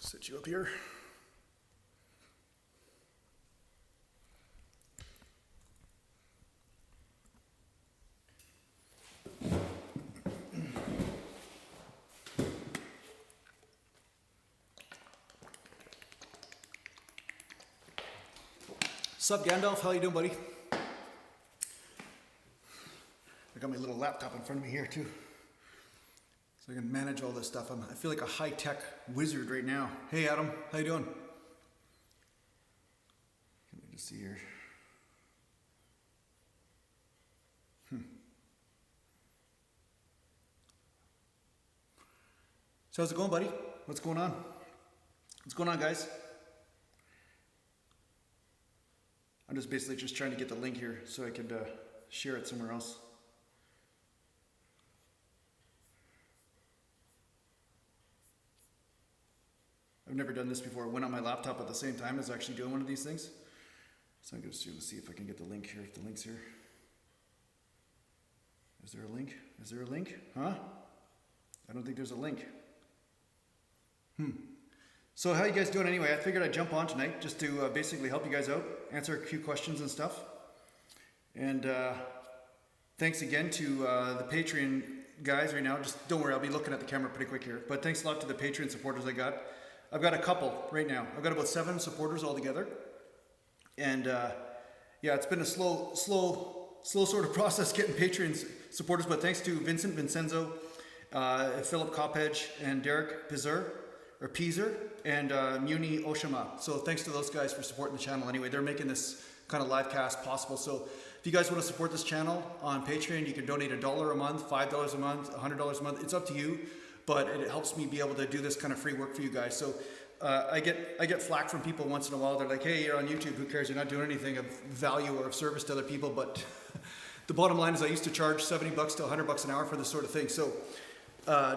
Sit you up here. Sup, Gandalf? How you doing, buddy? I got my little laptop in front of me here too, so I can manage all this stuff. I feel like a high-tech wizard right now. Hey, Adam, how you doing? Let me just see here. So how's it going, buddy? What's going on? What's going on, guys? I'm just basically just trying to get the link here so I could share it somewhere else. I've never done this before. I went on my laptop at the same time as actually doing one of these things. So I'm going to see if I can get the link here, if the link's here. Is there a link? Is there a link? Huh? I don't think there's a link. So how you guys doing anyway? I figured I'd jump on tonight just to basically help you guys out, answer a few questions and stuff. And thanks again to the Patreon guys right now. Just don't worry, I'll be looking at the camera pretty quick here. But thanks a lot to the Patreon supporters I got. I've got a couple right now. I've got about 7 supporters altogether. And yeah, it's been a slow sort of process getting Patreon supporters. But thanks to Vincent Vincenzo, Philip Coppedge, and Derek Pizer, and Muni Oshima. So thanks to those guys for supporting the channel anyway. They're making this kind of live cast possible. So if you guys want to support this channel on Patreon, you can donate $1 a month, $5 a month, $100 a month. It's up to you, but it helps me be able to do this kind of free work for you guys. So I get flack from people once in a while. They're like, hey, you're on YouTube, who cares? You're not doing anything of value or of service to other people. But the bottom line is I used to charge $70 to $100 an hour for this sort of thing. So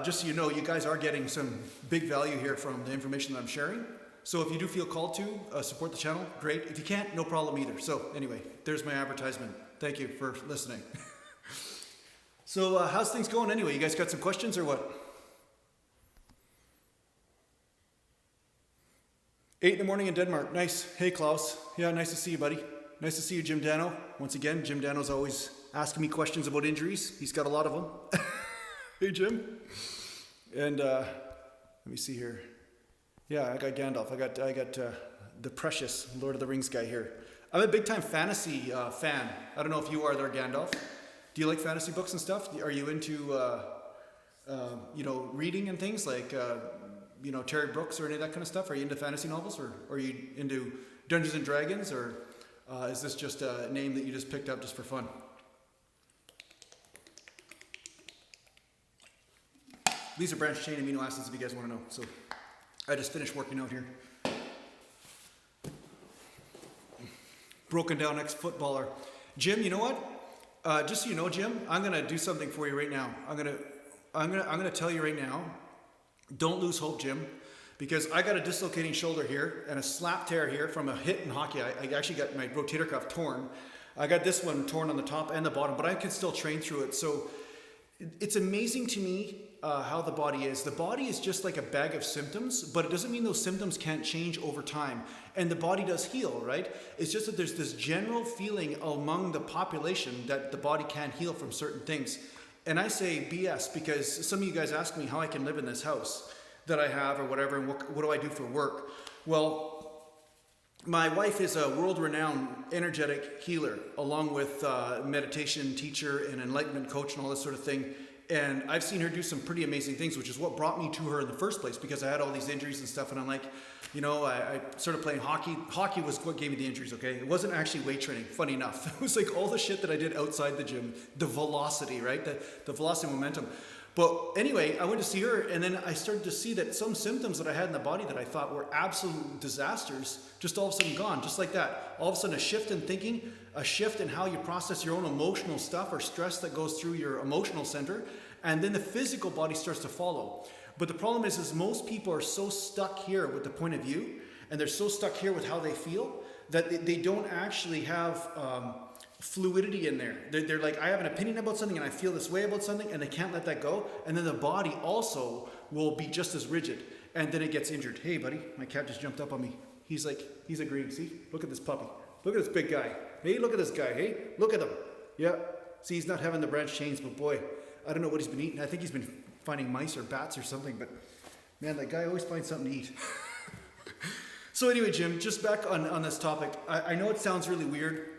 just so you know, you guys are getting some big value here from the information that I'm sharing. So if you do feel called to support the channel, great. If you can't, no problem either. So anyway, there's my advertisement. Thank you for listening. So how's things going anyway? You guys got some questions or what? 8 in the morning in Denmark. Nice. Hey, Klaus. Yeah, nice to see you, buddy. Nice to see you, Jim Dano. Once again, Jim Dano's always asking me questions about injuries. He's got a lot of them. Hey, Jim. And let me see here. Yeah, I got Gandalf. I got the precious Lord of the Rings guy here. I'm a big time fantasy fan. I don't know if you are there, Gandalf. Do you like fantasy books and stuff? Are you into reading and things like Terry Brooks or any of that kind of stuff? Are you into fantasy novels, or are you into Dungeons and Dragons, or is this just a name that you just picked up just for fun? These are branched chain amino acids if you guys want to know. So I just finished working out here. Broken down ex-footballer. Jim, you know what? Just so you know, Jim, I'm gonna do something for you right now. I'm gonna tell you right now, don't lose hope, Jim, because I got a dislocating shoulder here and a slap tear here from a hit in hockey. I actually got my rotator cuff torn. I got this one torn on the top and the bottom, but I can still train through it. So it's amazing to me how the body is. The body is just like a bag of symptoms, but it doesn't mean those symptoms can't change over time. And the body does heal, right? It's just that there's this general feeling among the population that the body can't heal from certain things. And I say BS because some of you guys ask me how I can live in this house that I have or whatever, and what do I do for work? Well, my wife is a world-renowned energetic healer, along with meditation teacher and enlightenment coach and all this sort of thing. And I've seen her do some pretty amazing things, which is what brought me to her in the first place, because I had all these injuries and stuff. And I'm like, I started playing hockey. Hockey was what gave me the injuries, okay? It wasn't actually weight training, funny enough. It was like all the shit that I did outside the gym, the velocity, right? The velocity momentum. But anyway, I went to see her, and then I started to see that some symptoms that I had in the body that I thought were absolute disasters, just all of a sudden gone, just like that. All of a sudden a shift in thinking, a shift in how you process your own emotional stuff or stress that goes through your emotional center, and then the physical body starts to follow. But the problem is most people are so stuck here with the point of view, and they're so stuck here with how they feel, that they don't actually have fluidity in there. They're like, I have an opinion about something and I feel this way about something, and they can't let that go. And then the body also will be just as rigid. and then it gets injured. Hey, buddy, my cat just jumped up on me. He's agreeing. See, look at this puppy. Look at this big guy. Hey, look at this guy. Hey, look at him. Yeah. See, he's not having the branch chains, but boy, I don't know what he's been eating. I think he's been finding mice or bats or something, but man, that guy always finds something to eat. So anyway, Jim, just back on this topic. I know it sounds really weird,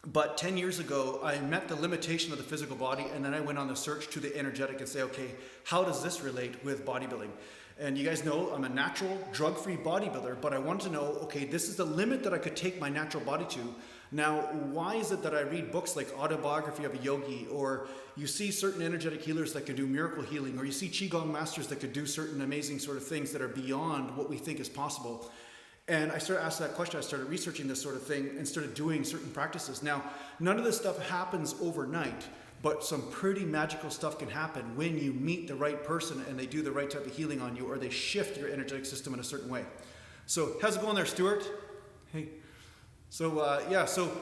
but 10 years ago, I met the limitation of the physical body, and then I went on the search to the energetic and say, okay, how does this relate with bodybuilding? And you guys know I'm a natural, drug-free bodybuilder, but I wanted to know, okay, this is the limit that I could take my natural body to. Now, why is it that I read books like Autobiography of a Yogi, or you see certain energetic healers that can do miracle healing, or you see Qigong masters that could do certain amazing sort of things that are beyond what we think is possible? And I started asking that question. I started researching this sort of thing and started doing certain practices. Now, none of this stuff happens overnight, but some pretty magical stuff can happen when you meet the right person and they do the right type of healing on you, or they shift your energetic system in a certain way. So how's it going there, Stuart? Hey. So so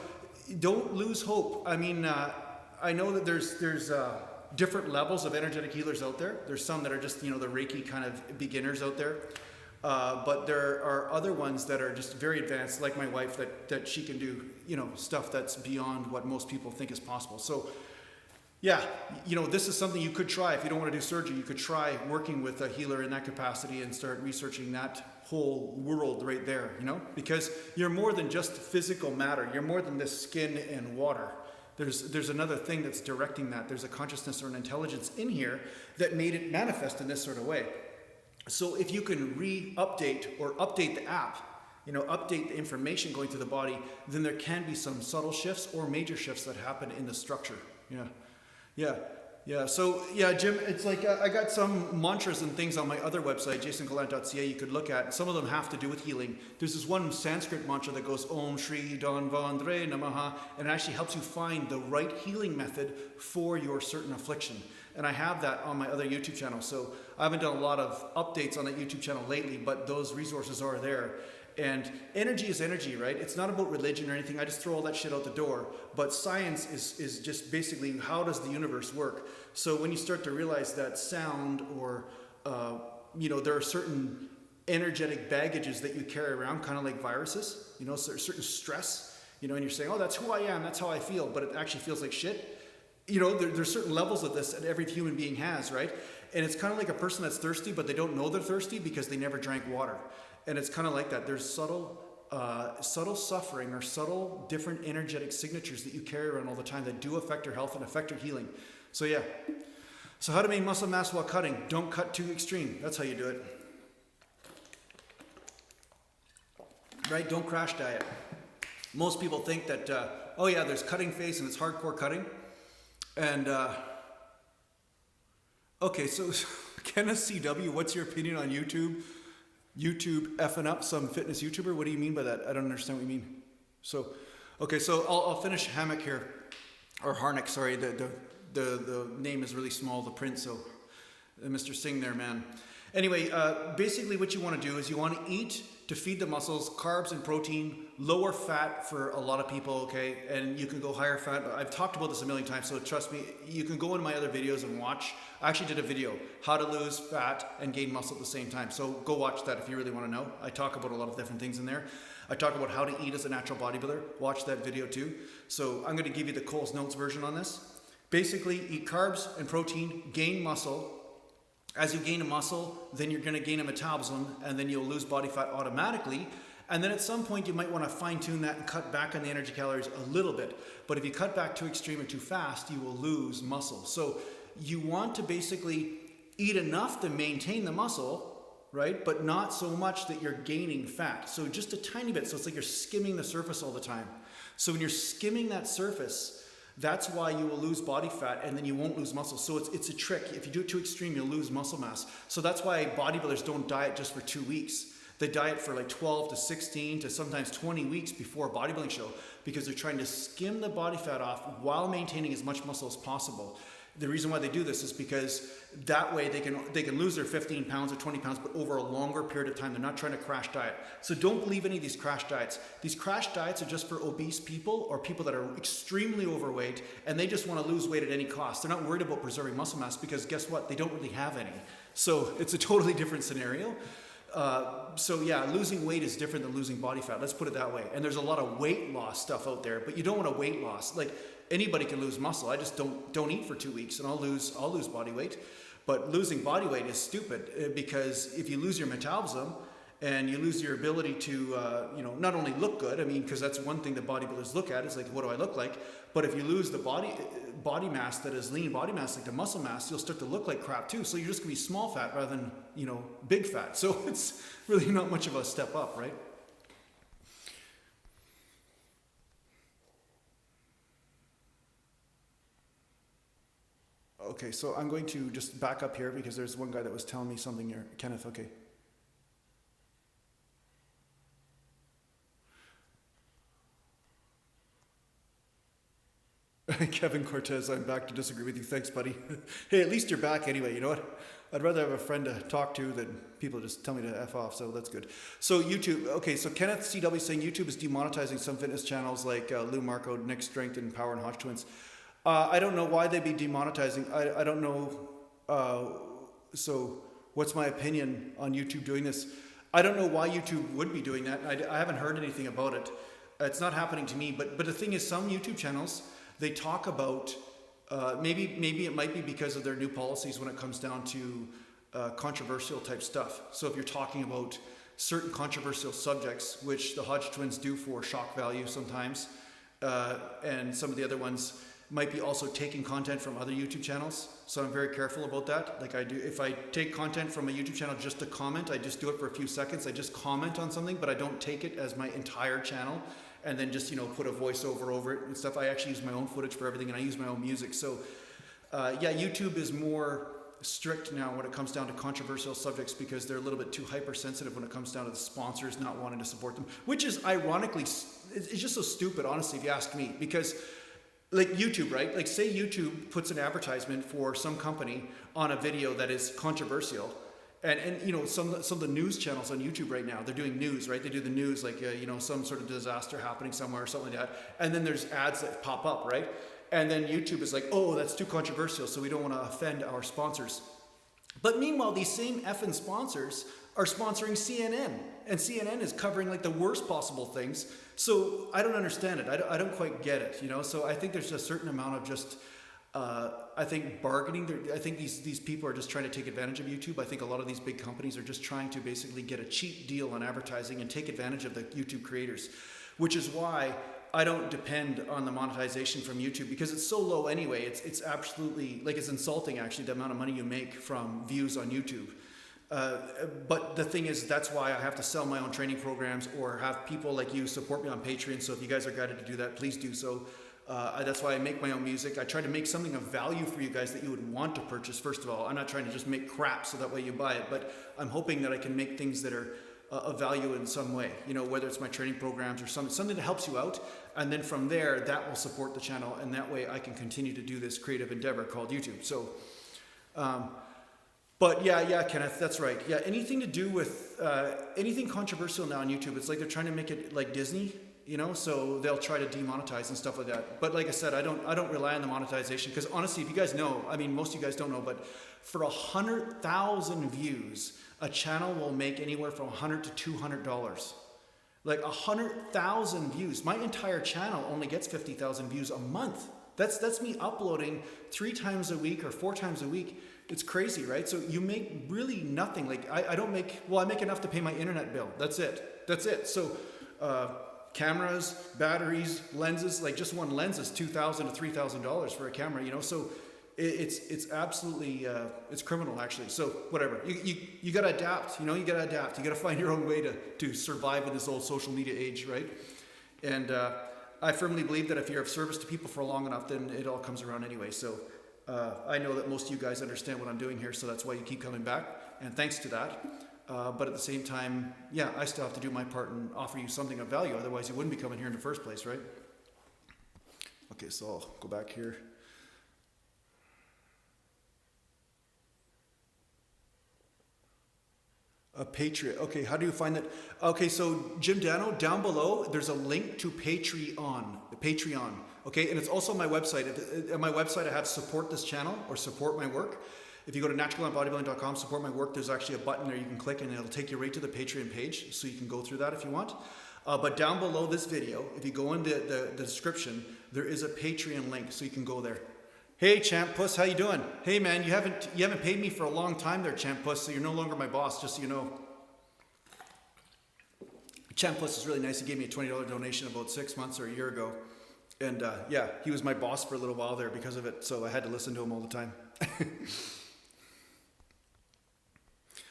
don't lose hope. I mean, I know that there's different levels of energetic healers out there. There's some that are just, the Reiki kind of beginners out there. But there are other ones that are just very advanced, like my wife, that she can do, stuff that's beyond what most people think is possible. So yeah, this is something you could try. If you don't want to do surgery, you could try working with a healer in that capacity and start researching that whole world right there, because you're more than just physical matter. You're more than this skin and water. There's another thing that's directing that. There's a consciousness or an intelligence in here that made it manifest in this sort of way. So if you can update the app, update the information going through the body, then there can be some subtle shifts or major shifts that happen in the structure. Yeah. So yeah, Jim, it's like I got some mantras and things on my other website, jasongalant.ca, you could look at. Some of them have to do with healing. There's this one Sanskrit mantra that goes Om Shri Dhanvandre Namaha, and it actually helps you find the right healing method for your certain affliction. And I have that on my other YouTube channel. So I haven't done a lot of updates on that YouTube channel lately, but those resources are there. And energy is energy, right? It's not about religion or anything. I just throw all that shit out the door. But science is just basically, how does the universe work? So when you start to realize that sound or, there are certain energetic baggages that you carry around, kind of like viruses, certain stress, and you're saying, oh, that's who I am, that's how I feel, but it actually feels like shit. There's certain levels of this that every human being has, right? And it's kind of like a person that's thirsty, but they don't know they're thirsty because they never drank water. And it's kind of like that. There's subtle suffering or subtle different energetic signatures that you carry around all the time that do affect your health and affect your healing. So yeah. So how to make muscle mass while cutting? Don't cut too extreme. That's how you do it. Right? Don't crash diet. Most people think that, there's cutting phase and it's hardcore cutting. And, okay, so Kenneth CW, what's your opinion on YouTube effing up some fitness YouTuber? What do you mean by that? I don't understand what you mean. So, okay, so I'll finish Hammock here, or Harnick, sorry, the name is really small, the print, so Mr. Singh there, man. Anyway, basically what you want to do is you want to eat to feed the muscles, carbs and protein, lower fat for a lot of people, okay? And you can go higher fat. I've talked about this a million times, so trust me, you can go into my other videos and watch. I actually did a video, how to lose fat and gain muscle at the same time. So go watch that if you really want to know. I talk about a lot of different things in there. I talk about how to eat as a natural bodybuilder. Watch that video too. So I'm going to give you the Cole's Notes version on this. Basically, eat carbs and protein, gain muscle. As you gain a muscle, then you're going to gain a metabolism, and then you'll lose body fat automatically. And then at some point, you might want to fine-tune that and cut back on the energy calories a little bit. But if you cut back too extreme or too fast, you will lose muscle. So you want to basically eat enough to maintain the muscle, right? But not so much that you're gaining fat. So just a tiny bit. So it's like you're skimming the surface all the time. So when you're skimming that surface, that's why you will lose body fat and then you won't lose muscle. So it's a trick. If you do it too extreme, you'll lose muscle mass. So that's why bodybuilders don't diet just for 2 weeks. They diet for like 12 to 16 to sometimes 20 weeks before a bodybuilding show because they're trying to skim the body fat off while maintaining as much muscle as possible. The reason why they do this is because that way they can lose their 15 pounds or 20 pounds, but over a longer period of time. They're not trying to crash diet. So don't believe any of these crash diets. These crash diets are just for obese people or people that are extremely overweight and they just want to lose weight at any cost. They're not worried about preserving muscle mass because guess what? They don't really have any. So it's a totally different scenario. So yeah, losing weight is different than losing body fat. Let's put it that way. And there's a lot of weight loss stuff out there, but you don't want a weight loss. Like anybody can lose muscle. I just don't eat for 2 weeks and I'll lose body weight. But losing body weight is stupid because if you lose your metabolism and you lose your ability to, not only look good, I mean, because that's one thing that bodybuilders look at is like, what do I look like? But if you lose the body mass that is lean body mass, like the muscle mass, you'll start to look like crap too. So you're just gonna be small fat rather than, big fat. So it's really not much of a step up, right? Okay, so I'm going to just back up here because there's one guy that was telling me something here. Kenneth, okay. Kevin Cortez, I'm back to disagree with you. Thanks, buddy. Hey, at least you're back anyway. You know what? I'd rather have a friend to talk to than people just tell me to F off, so that's good. So YouTube, okay, so Kenneth CW saying YouTube is demonetizing some fitness channels like Lou Marco, Nick Strength, and Power and Hodge Twins. I don't know why they'd be demonetizing. I don't know. So what's my opinion on YouTube doing this? I don't know why YouTube would be doing that. I haven't heard anything about it. It's not happening to me. But the thing is, some YouTube channels, they talk about, maybe it might be because of their new policies when it comes down to controversial type stuff. So if you're talking about certain controversial subjects, which the Hodge Twins do for shock value sometimes, and some of the other ones might be also taking content from other YouTube channels. So I'm very careful about that. Like I do, if I take content from a YouTube channel just to comment, I just do it for a few seconds. I just comment on something, but I don't take it as my entire channel and then just, put a voiceover over it and stuff. I actually use my own footage for everything and I use my own music. So yeah, YouTube is more strict now when it comes down to controversial subjects because they're a little bit too hypersensitive when it comes down to the sponsors not wanting to support them, which is ironically, it's just so stupid, honestly, if you ask me, because like YouTube, right? Like say YouTube puts an advertisement for some company on a video that is controversial. And some of the news channels on YouTube right now, they're doing news, right? They do the news like, some sort of disaster happening somewhere or something like that. And then there's ads that pop up, right? And then YouTube is like, oh, that's too controversial, so we don't want to offend our sponsors. But meanwhile, these same effing sponsors are sponsoring CNN. And CNN is covering like the worst possible things. So I don't understand it. I don't quite get it, So I think there's a certain amount of just, I think bargaining. I think these people are just trying to take advantage of YouTube. I think a lot of these big companies are just trying to basically get a cheap deal on advertising and take advantage of the YouTube creators, which is why I don't depend on the monetization from YouTube because it's so low anyway. It's absolutely, like it's insulting actually the amount of money you make from views on YouTube. But the thing is, that's why I have to sell my own training programs or have people like you support me on Patreon. So if you guys are guided to do that, please do so. That's why I make my own music. I try to make something of value for you guys that you would want to purchase. First of all, I'm not trying to just make crap so that way you buy it, but I'm hoping that I can make things that are of value in some way, whether it's my training programs or something that helps you out. And then from there, that will support the channel. And that way I can continue to do this creative endeavor called YouTube. So, but yeah, Kenneth, that's right. Yeah, anything to do with anything controversial now on YouTube, it's like they're trying to make it like Disney, so they'll try to demonetize and stuff like that. But like I said, I don't rely on the monetization because honestly, if you guys know, I mean, most of you guys don't know, but for 100,000 views, a channel will make anywhere from $100 to $200. Like 100,000 views. My entire channel only gets 50,000 views a month. That's me uploading 3 times a week or 4 times a week. It's crazy, right? So you make really nothing. Like I make enough to pay my internet bill. That's it. So cameras, batteries, lenses, like just one lens is $2,000 to $3,000 for a camera, So it's absolutely it's criminal actually. So whatever. You got to adapt. You got to adapt. You got to find your own way to survive in this old social media age, right? And I firmly believe that if you're of service to people for long enough, then it all comes around anyway. So I know that most of you guys understand what I'm doing here, so that's why you keep coming back. And thanks to that. But at the same time, yeah, I still have to do my part and offer you something of value. Otherwise, you wouldn't be coming here in the first place, right? Okay, so I'll go back here. A Patreon. Okay, how do you find that? Okay, so Jim Dano, down below, there's a link to Patreon. Okay, and it's also on my website. At my website, I have support this channel or support my work. If you go to naturalbodybuilding.com, support my work, there's actually a button there you can click and it'll take you right to the Patreon page, so you can go through that if you want. But down below this video, if you go into the description, there is a Patreon link, so you can go there. Hey Champ Puss, how you doing? Hey man, you haven't paid me for a long time there, Champ Puss, so you're no longer my boss, just so you know. Champ Puss is really nice. He gave me a $20 donation about 6 months or a year ago. And yeah, he was my boss for a little while there because of it, so I had to listen to him all the time.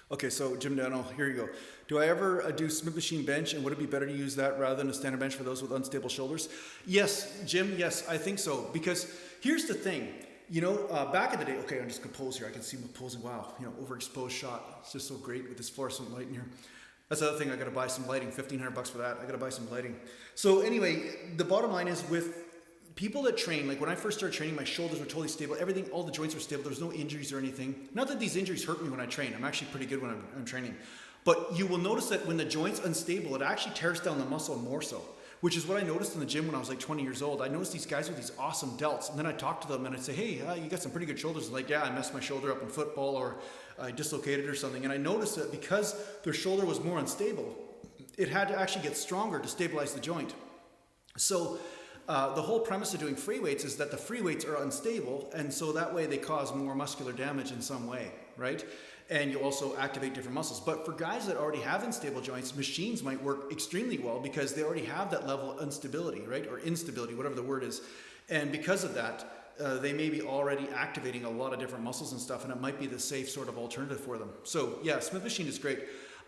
Okay, so Jim Dano, here you go. Do I ever do Smith machine bench, and would it be better to use that rather than a standard bench for those with unstable shoulders? Yes, Jim, yes, I think so. Because here's the thing, you know, back in the day, okay, I'm just gonna pose here. I can see me posing, wow, you know, overexposed shot. It's just so great with this fluorescent light in here. That's the other thing, I gotta buy some lighting, $1,500 for that. I gotta buy some lighting. So anyway, the bottom line is with people that train, like when I first started training, my shoulders were totally stable. Everything, all the joints were stable. There was no injuries or anything. Not that these injuries hurt me when I train. I'm actually pretty good when I'm training. But you will notice that when the joint's unstable, it actually tears down the muscle more so, which is what I noticed in the gym when I was like 20 years old. I noticed these guys with these awesome delts, and then I'd talk to them and I'd say, hey, you got some pretty good shoulders. And like, yeah, I messed my shoulder up in football, or I dislocated or something. And I noticed that because their shoulder was more unstable, it had to actually get stronger to stabilize the joint. So the whole premise of doing free weights is that the free weights are unstable, and so that way they cause more muscular damage in some way, right? And you also activate different muscles. But for guys that already have unstable joints, machines might work extremely well because they already have that level of instability, right? Or instability, whatever the word is. And because of that, they may be already activating a lot of different muscles and stuff, and it might be the safe sort of alternative for them. So yeah, Smith machine is great.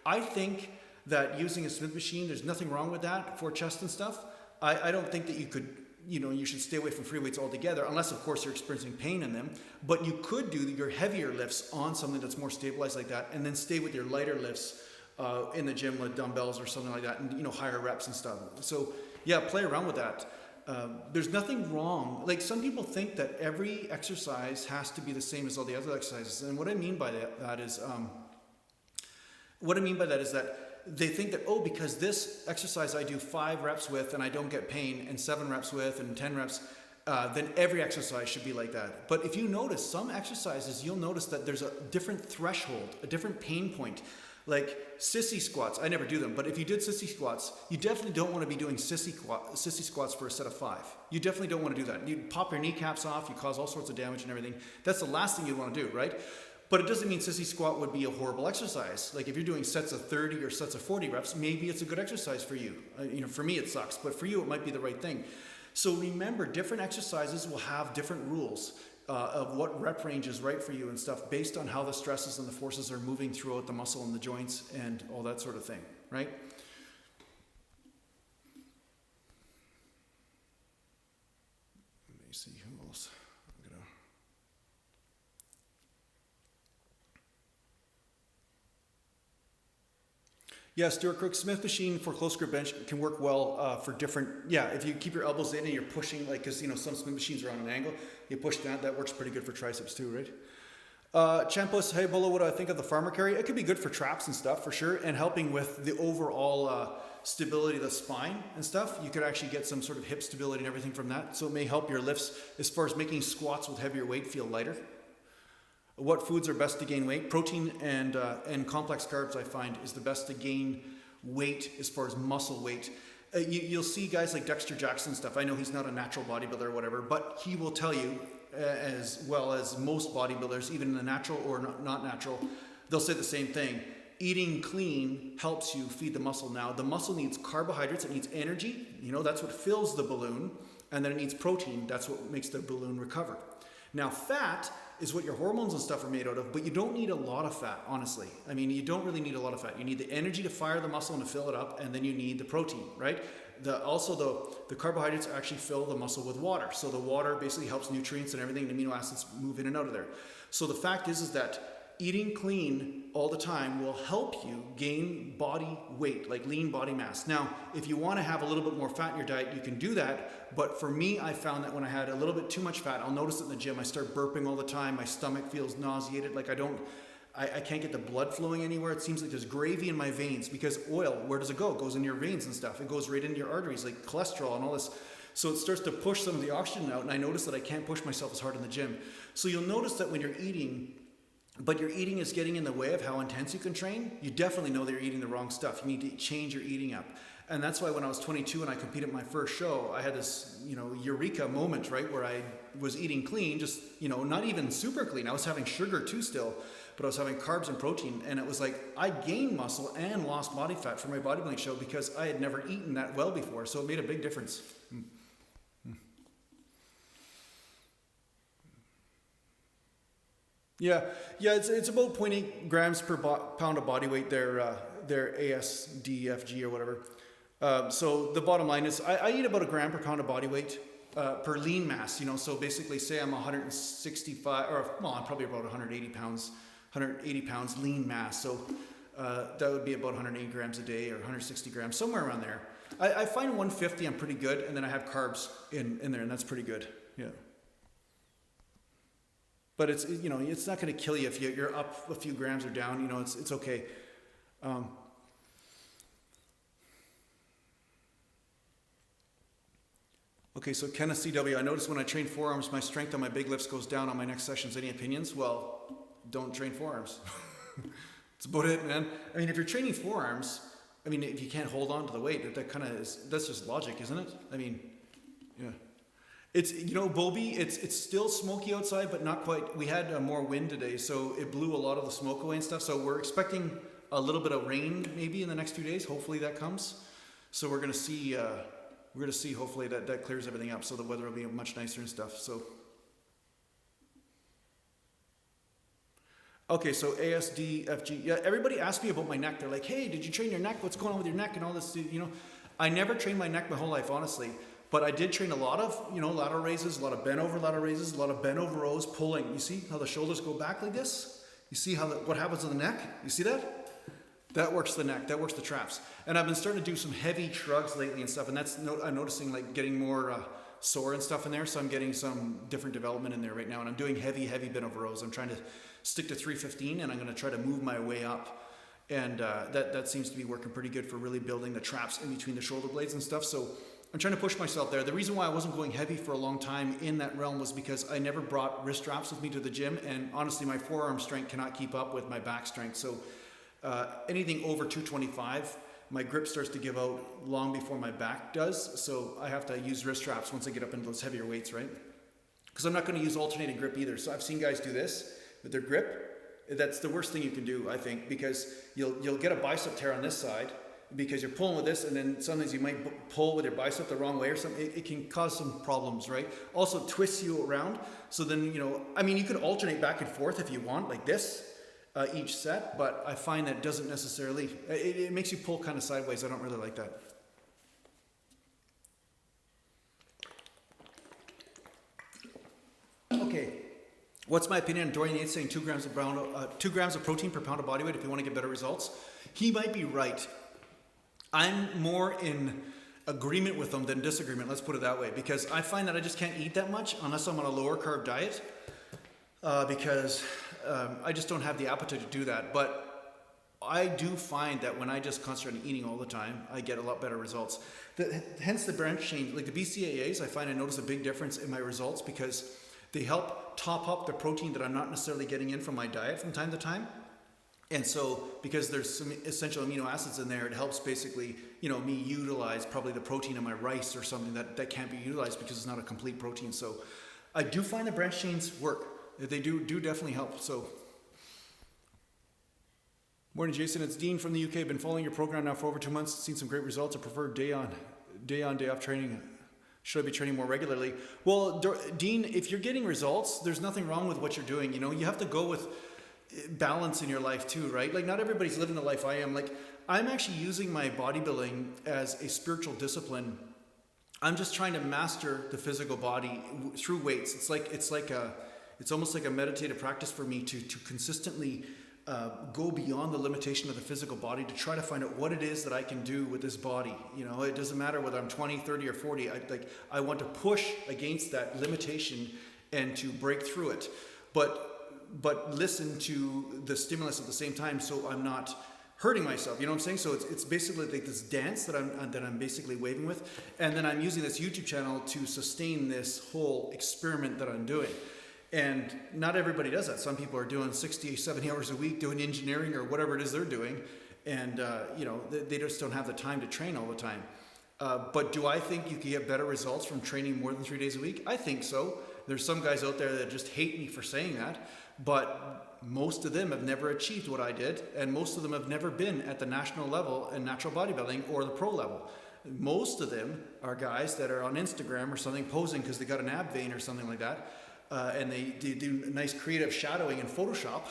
I think that using a Smith machine, there's nothing wrong with that for chest and stuff. I don't think that you could, you know, you should stay away from free weights altogether, unless of course you're experiencing pain in them. But you could do your heavier lifts on something that's more stabilized like that, and then stay with your lighter lifts in the gym with dumbbells or something like that, and you know, higher reps and stuff. So yeah, play around with that. There's nothing wrong. Like some people think that every exercise has to be the same as all the other exercises, and what I mean by that is that they think that, oh, because this exercise I do 5 reps with and I don't get pain, and 7 reps with and 10 reps, then every exercise should be like that. But if you notice some exercises, you'll notice that there's a different threshold, a different pain point. Like sissy squats, I never do them, but if you did sissy squats, you definitely don't want to be doing sissy squats for a set of 5. You definitely don't want to do that. You pop your kneecaps off, you cause all sorts of damage and everything. That's the last thing you want to do, right? But it doesn't mean sissy squat would be a horrible exercise. Like if you're doing sets of 30 or sets of 40 reps, maybe it's a good exercise for you. You know, for me it sucks, but for you it might be the right thing. So remember, different exercises will have different rules of what rep range is right for you and stuff, based on how the stresses and the forces are moving throughout the muscle and the joints and all that sort of thing, right? Let me see who else. Yeah, Stuart Crook, Smith machine for close grip bench can work well for different, yeah, if you keep your elbows in and you're pushing, like, because, you know, some Smith machines are on an angle, you push that works pretty good for triceps too, right? Champus, hey Bolo, what do I think of the farmer carry? It could be good for traps and stuff for sure, and helping with the overall stability of the spine and stuff. You could actually get some sort of hip stability and everything from that, so it may help your lifts as far as making squats with heavier weight feel lighter. What foods are best to gain weight? Protein and complex carbs, I find, is the best to gain weight as far as muscle weight. You'll see guys like Dexter Jackson stuff. I know he's not a natural bodybuilder or whatever, but he will tell you, as well as most bodybuilders, even the natural or not natural, they'll say the same thing. Eating clean helps you feed the muscle. Now, the muscle needs carbohydrates, it needs energy, you know, that's what fills the balloon, and then it needs protein, that's what makes the balloon recover. Now, fat is what your hormones and stuff are made out of, but you don't need a lot of fat, honestly. I mean, you don't really need a lot of fat. You need the energy to fire the muscle and to fill it up, and then you need the protein, right? Also, the carbohydrates actually fill the muscle with water. So the water basically helps nutrients and everything, and amino acids move in and out of there. So the fact is that eating clean all the time will help you gain body weight, like lean body mass. Now, if you want to have a little bit more fat in your diet, you can do that. But for me, I found that when I had a little bit too much fat, I'll notice it in the gym. I start burping all the time. My stomach feels nauseated. Like I can't get the blood flowing anywhere. It seems like there's gravy in my veins, because oil, where does it go? It goes in your veins and stuff. It goes right into your arteries, like cholesterol and all this. So it starts to push some of the oxygen out, and I notice that I can't push myself as hard in the gym. So you'll notice that when you're eating but your eating is getting in the way of how intense you can train, you definitely know that you're eating the wrong stuff. You need to change your eating up. And that's why when I was 22 and I competed in my first show, I had this, eureka moment, right? Where I was eating clean, just, not even super clean. I was having sugar too still, but I was having carbs and protein. And it was like, I gained muscle and lost body fat for my bodybuilding show because I had never eaten that well before. So it made a big difference. Yeah, it's about 0.8 grams per pound of body weight, their ASDFG or whatever. So the bottom line is I eat about a gram per pound of body weight per lean mass, so basically say I'm 165, I'm probably about 180 pounds lean mass. So that would be about 180 grams a day or 160 grams, somewhere around there. I find 150 I'm pretty good, and then I have carbs in there, and that's pretty good, yeah. But it's, it's not going to kill you if you're up a few grams or down, it's okay. Okay, so Ken CW, I noticed when I train forearms, my strength on my big lifts goes down on my next sessions. Any opinions? Well, don't train forearms. That's about it, man. I mean, if you're training forearms, if you can't hold on to the weight, that's just logic, isn't it? Yeah. It's, Bobby, it's still smoky outside, but not quite. We had more wind today, so it blew a lot of the smoke away and stuff. So we're expecting a little bit of rain maybe in the next few days. Hopefully that comes. So we're going to see hopefully that clears everything up, so the weather will be much nicer and stuff. So okay, so ASDFG. Yeah, everybody asked me about my neck. They're like, hey, did you train your neck? What's going on with your neck and all this? I never trained my neck my whole life, honestly. But I did train a lot of, lateral raises, a lot of bent over lateral raises, a lot of bent over rows, pulling. You see how the shoulders go back like this? You see what happens to the neck? You see that? That works the neck, that works the traps. And I've been starting to do some heavy shrugs lately and stuff, and I'm noticing like getting more sore and stuff in there, so I'm getting some different development in there right now, and I'm doing heavy bent over rows. I'm trying to stick to 315, and I'm going to try to move my way up, and that seems to be working pretty good for really building the traps in between the shoulder blades and stuff. So I'm trying to push myself there. The reason why I wasn't going heavy for a long time in that realm was because I never brought wrist straps with me to the gym, and honestly my forearm strength cannot keep up with my back strength. So anything over 225, my grip starts to give out long before my back does, so I have to use wrist straps once I get up into those heavier weights, right? Because I'm not going to use alternating grip either. So I've seen guys do this with their grip. That's the worst thing you can do, I think, because you'll get a bicep tear on this side, because you're pulling with this, and then sometimes you might pull with your bicep the wrong way or something. It can cause some problems, right? Also twists you around. So then, you can alternate back and forth if you want, like this, each set, but I find that doesn't necessarily, it makes you pull kind of sideways. I don't really like that. Okay. What's my opinion on Dorian Yates saying 2 grams of protein per pound of body weight if you want to get better results? He might be right. I'm more in agreement with them than disagreement, let's put it that way, because I find that I just can't eat that much unless I'm on a lower carb diet, because I just don't have the appetite to do that. But I do find that when I just concentrate on eating all the time, I get a lot better results. Hence the branch change, like the BCAAs, I notice a big difference in my results because they help top up the protein that I'm not necessarily getting in from my diet from time to time. And so, because there's some essential amino acids in there, it helps basically, me utilize probably the protein in my rice or something that can't be utilized because it's not a complete protein. So I do find the branch chains work. They do definitely help. So, morning, Jason. It's Dean from the UK. Been following your program now for over 2 months. Seen some great results. I prefer day on, day off training. Should I be training more regularly? Well, Dean, if you're getting results, there's nothing wrong with what you're doing. You have to go with balance in your life too, right? Like not everybody's living the life I am. Like I'm actually using my bodybuilding as a spiritual discipline. I'm just trying to master the physical body through weights. It's almost like a meditative practice for me to consistently go beyond the limitation of the physical body to try to find out what it is that I can do with this body. It doesn't matter whether I'm 20, 30 or 40. I want to push against that limitation and to break through it. But listen to the stimulus at the same time, so I'm not hurting myself. You know what I'm saying? So it's basically like this dance that I'm basically waving with, and then I'm using this YouTube channel to sustain this whole experiment that I'm doing. And not everybody does that. Some people are doing 60, 70 hours a week doing engineering or whatever it is they're doing. And, they just don't have the time to train all the time. But do I think you can get better results from training more than 3 days a week? I think so. There's some guys out there that just hate me for saying that. But most of them have never achieved what I did. And most of them have never been at the national level in natural bodybuilding or the pro level. Most of them are guys that are on Instagram or something posing because they got an ab vein or something like that. And they do nice creative shadowing in Photoshop,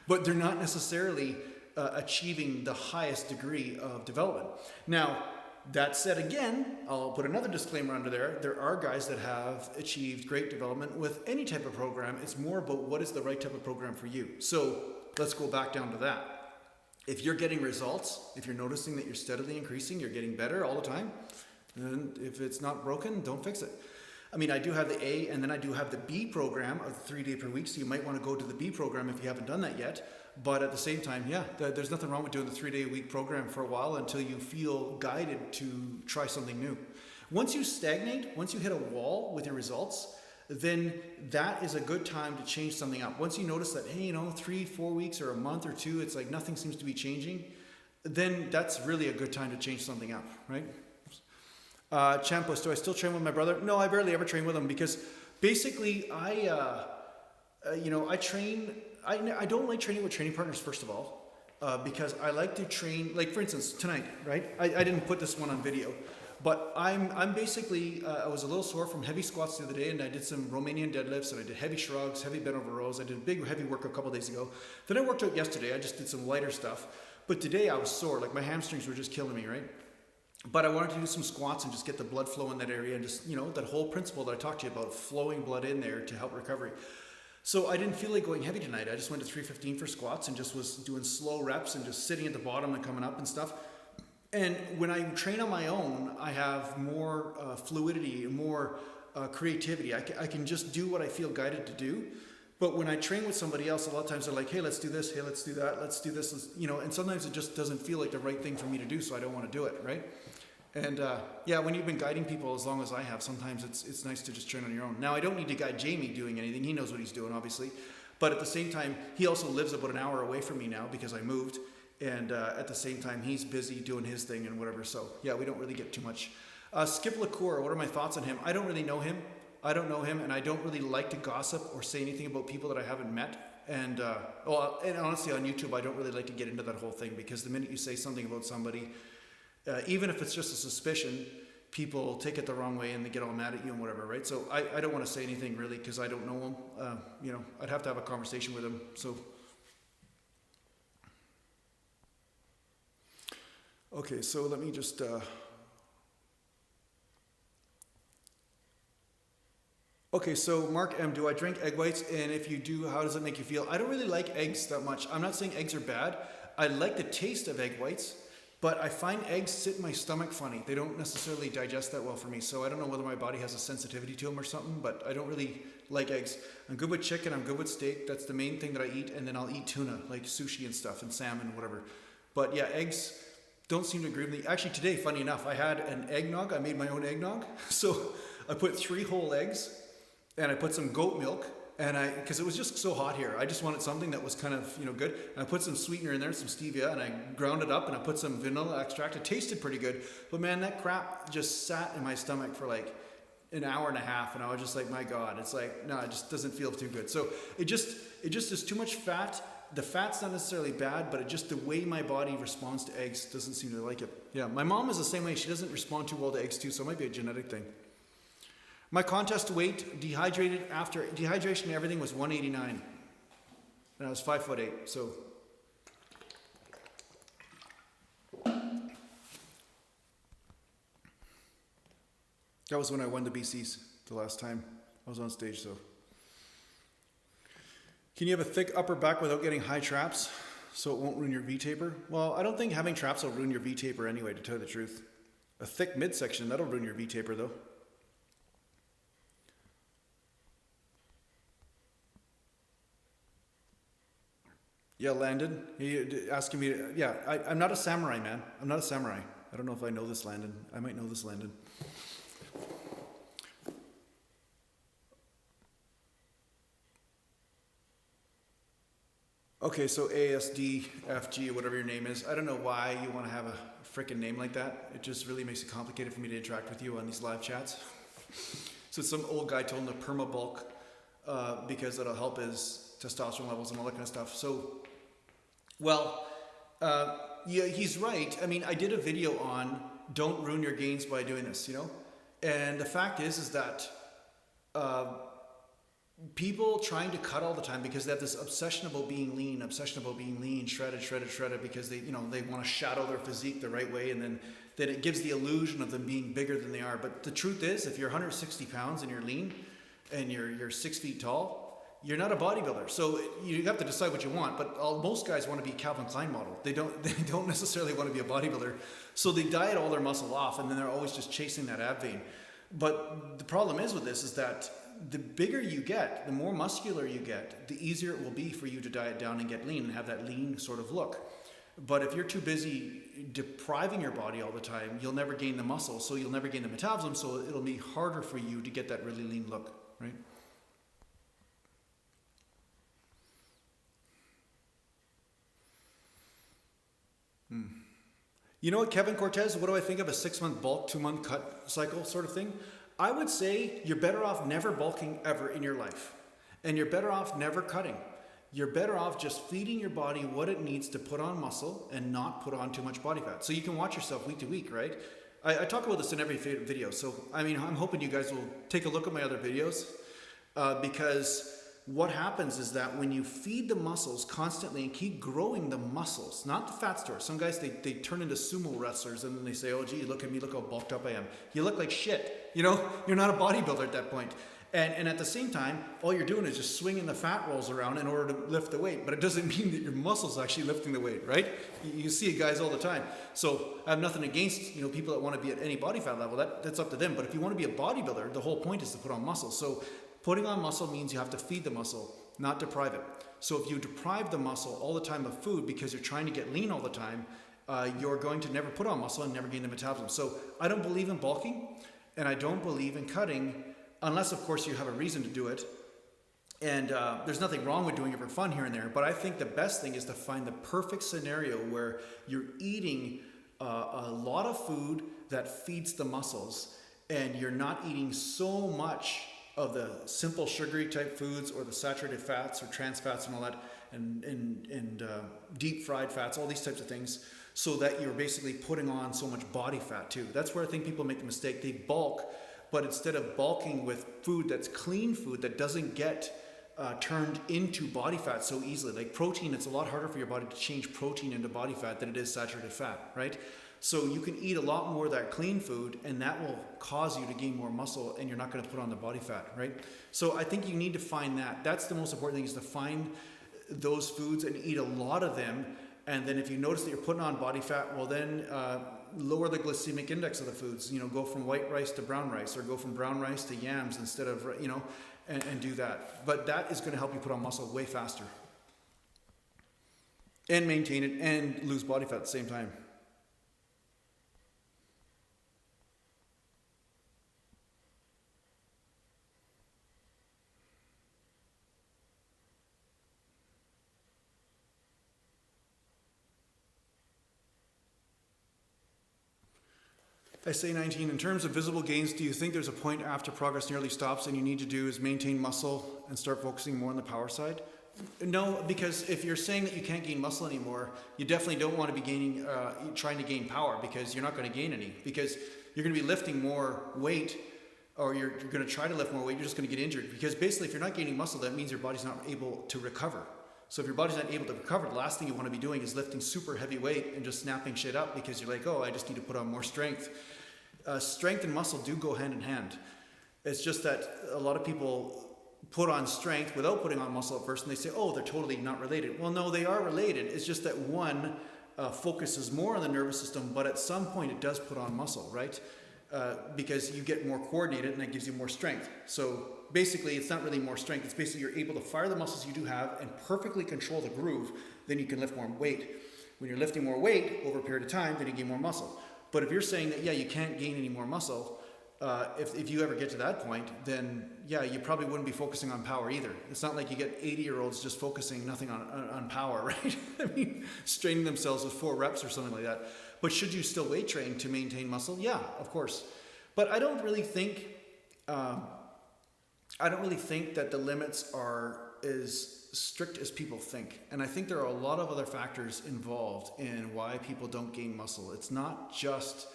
but they're not necessarily achieving the highest degree of development. Now, that said, again, I'll put another disclaimer under there. There are guys that have achieved great development with any type of program. It's more about what is the right type of program for you. So let's go back down to that. If you're getting results, if you're noticing that you're steadily increasing, you're getting better all the time, and if it's not broken, don't fix it. I mean, I do have the A and then I do have the B program of 3 day per week. So you might want to go to the B program if you haven't done that yet. But at the same time, there's nothing wrong with doing the 3 day a week program for a while until you feel guided to try something new. Once you stagnate, once you hit a wall with your results, then that is a good time to change something up. Once you notice that, hey, 3, 4 weeks or a month or two, it's like nothing seems to be changing, then that's really a good time to change something up, right? Champos, do I still train with my brother? No, I barely ever train with him because basically I train, I don't like training with training partners first of all, because I like to train, like for instance, tonight, right? I didn't put this one on video, but I'm basically, I was a little sore from heavy squats the other day and I did some Romanian deadlifts and I did heavy shrugs, heavy bent over rows. I did a big heavy work a couple days ago. Then I worked out yesterday. I just did some lighter stuff, but today I was sore, like my hamstrings were just killing me, right? But I wanted to do some squats and just get the blood flow in that area and just, that whole principle that I talked to you about, flowing blood in there to help recovery. So I didn't feel like going heavy tonight. I just went to 315 for squats and just was doing slow reps and just sitting at the bottom and coming up and stuff. And when I train on my own, I have more fluidity, more creativity. I can just do what I feel guided to do. But when I train with somebody else, a lot of times they're like, hey, let's do this. Hey, let's do that. Let's do this. And sometimes it just doesn't feel like the right thing for me to do, so I don't want to do it, right? And when you've been guiding people as long as I have, sometimes it's nice to just train on your own. Now, I don't need to guide Jamie doing anything. He knows what he's doing, obviously. But at the same time, he also lives about an hour away from me now because I moved. And at the same time, he's busy doing his thing and whatever. So, we don't really get too much. Skip LaCour, what are my thoughts on him? I don't really know him. I don't know him, and I don't really like to gossip or say anything about people that I haven't met. And honestly, on YouTube, I don't really like to get into that whole thing because the minute you say something about somebody, even if it's just a suspicion, people take it the wrong way and they get all mad at you and whatever, right? So I don't want to say anything really because I don't know him. I'd have to have a conversation with him. So, okay, so let me just... Okay, so Mark M, do I drink egg whites? And if you do, how does it make you feel? I don't really like eggs that much. I'm not saying eggs are bad. I like the taste of egg whites, but I find eggs sit in my stomach funny. They don't necessarily digest that well for me. So I don't know whether my body has a sensitivity to them or something, but I don't really like eggs. I'm good with chicken. I'm good with steak. That's the main thing that I eat. And then I'll eat tuna, like sushi and stuff, and salmon and whatever. But yeah, eggs don't seem to agree with me. Actually, today, funny enough, I had an eggnog. I made my own eggnog. So I put 3 whole eggs. And I put some goat milk, because it was just so hot here. I just wanted something that was kind of, good. And I put some sweetener in there, some stevia, and I ground it up, and I put some vanilla extract. It tasted pretty good. But man, that crap just sat in my stomach for like an hour and a half, and I was just like, my God, it's like, no, it just doesn't feel too good. So it just is too much fat. The fat's not necessarily bad, but it just, the way my body responds to eggs doesn't seem to like it. Yeah, my mom is the same way. She doesn't respond too well to eggs too, so it might be a genetic thing. My contest weight, dehydrated after dehydration and everything, was 189. And I was 5'8", so. That was when I won the BCs the last time I was on stage, so. Can you have a thick upper back without getting high traps so it won't ruin your V-taper? Well, I don't think having traps will ruin your V-taper anyway, to tell you the truth. A thick midsection, that'll ruin your V-taper though. Yeah, Landon, he asking me, I'm not a samurai, man. I'm not a samurai. I don't know if I know this, Landon. I might know this, Landon. Okay, so ASDFG, whatever your name is, I don't know why you want to have a freaking name like that. It just really makes it complicated for me to interact with you on these live chats. So some old guy told him to perma-bulk because it'll help his testosterone levels and all that kind of stuff. So, well, yeah, he's right. I mean, I did a video on don't ruin your gains by doing this, you know? And the fact is that people trying to cut all the time because they have this obsession about being lean, shredded, because they, you know, they want to shadow their physique the right way, and then it gives the illusion of them being bigger than they are. But the truth is, if you're 160 pounds and you're lean and you're 6 feet tall, you're not a bodybuilder. So you have to decide what you want. But most guys want to be a Calvin Klein model. They don't necessarily want to be a bodybuilder. So they diet all their muscle off, and then they're always just chasing that ab vein. But the problem is with this is that the bigger you get, the more muscular you get, the easier it will be for you to diet down and get lean and have that lean sort of look. But if you're too busy depriving your body all the time, you'll never gain the muscle, so you'll never gain the metabolism, so it'll be harder for you to get that really lean look, right? You know what, Kevin Cortez, what do I think of a 6-month bulk, 2-month cut cycle sort of thing? I would say you're better off never bulking ever in your life. And you're better off never cutting. You're better off just feeding your body what it needs to put on muscle and not put on too much body fat. So you can watch yourself week to week, right? I talk about this in every video. So, I mean, I'm hoping you guys will take a look at my other videos because what happens is that when you feed the muscles constantly and keep growing the muscles, not the fat stores. Some guys, they turn into sumo wrestlers and then they say, oh, gee, look at me, look how bulked up I am. You look like shit, you know? You're not a bodybuilder at that point. And at the same time, all you're doing is just swinging the fat rolls around in order to lift the weight. But it doesn't mean that your muscles actually lifting the weight, right? You see it guys all the time. So I have nothing against, you know, people that want to be at any body fat level. That's up to them. But if you want to be a bodybuilder, the whole point is to put on muscle. So putting on muscle means you have to feed the muscle, not deprive it. So if you deprive the muscle all the time of food because you're trying to get lean all the time, you're going to never put on muscle and never gain the metabolism. So I don't believe in bulking and I don't believe in cutting unless, of course, you have a reason to do it. And there's nothing wrong with doing it for fun here and there. But I think the best thing is to find the perfect scenario where you're eating a lot of food that feeds the muscles and you're not eating so much of the simple sugary type foods or the saturated fats or trans fats and all that and deep fried fats, all these types of things, so that you're basically putting on so much body fat too. That's where I think people make the mistake. They bulk, but instead of bulking with food that's clean food that doesn't get turned into body fat so easily, like protein, it's a lot harder for your body to change protein into body fat than it is saturated fat, right? So you can eat a lot more of that clean food and that will cause you to gain more muscle and you're not going to put on the body fat, right? So I think you need to find that. That's the most important thing, is to find those foods and eat a lot of them. And then if you notice that you're putting on body fat, well then lower the glycemic index of the foods. You know, go from white rice to brown rice, or go from brown rice to yams instead of, you know, and do that. But that is going to help you put on muscle way faster and maintain it and lose body fat at the same time. I say 19, in terms of visible gains, do you think there's a point after progress nearly stops and you need to do is maintain muscle and start focusing more on the power side? No, because if you're saying that you can't gain muscle anymore, you definitely don't want to be trying to gain power, because you're not going to gain any, because you're going to be lifting more weight, or you're going to try to lift more weight, you're just going to get injured. Because basically if you're not gaining muscle, that means your body's not able to recover. So if your body's not able to recover, the last thing you want to be doing is lifting super heavy weight and just snapping shit up because you're like, oh, I just need to put on more strength. Strength and muscle do go hand in hand. It's just that a lot of people put on strength without putting on muscle at first, and they say, oh, they're totally not related. Well, no, they are related. It's just that one focuses more on the nervous system, but at some point it does put on muscle, right? Because you get more coordinated and that gives you more strength. So basically it's not really more strength. It's basically you're able to fire the muscles you do have and perfectly control the groove. Then you can lift more weight. When you're lifting more weight over a period of time, then you gain more muscle. But if you're saying that, yeah, you can't gain any more muscle, if you ever get to that point, then yeah, you probably wouldn't be focusing on power either. It's not like you get 80-year-olds just focusing nothing on power, right? I mean, straining themselves with 4 reps or something like that. But should you still weight train to maintain muscle? Yeah, of course. But I don't really think that the limits are as strict as people think. And I think there are a lot of other factors involved in why people don't gain muscle. It's not just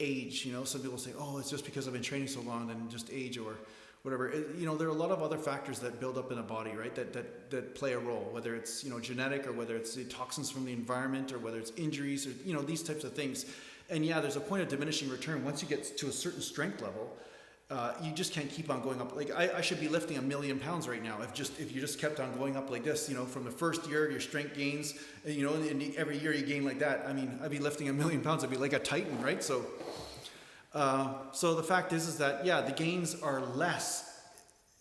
age, you know. Some people say, oh, it's just because I've been training so long and just age or whatever. You know, there are a lot of other factors that build up in a body, right, that play a role, whether it's, you know, genetic, or whether it's the toxins from the environment, or whether it's injuries, or, you know, these types of things. And yeah, there's a point of diminishing return. Once you get to a certain strength level, you just can't keep on going up. Like I should be lifting 1 million pounds right now if you just kept on going up like this, you know, from the first year your strength gains, and, you know, and every year you gain like that. I mean, I'd be lifting 1 million pounds. I'd be like a titan, right? So the fact is that yeah, the gains are less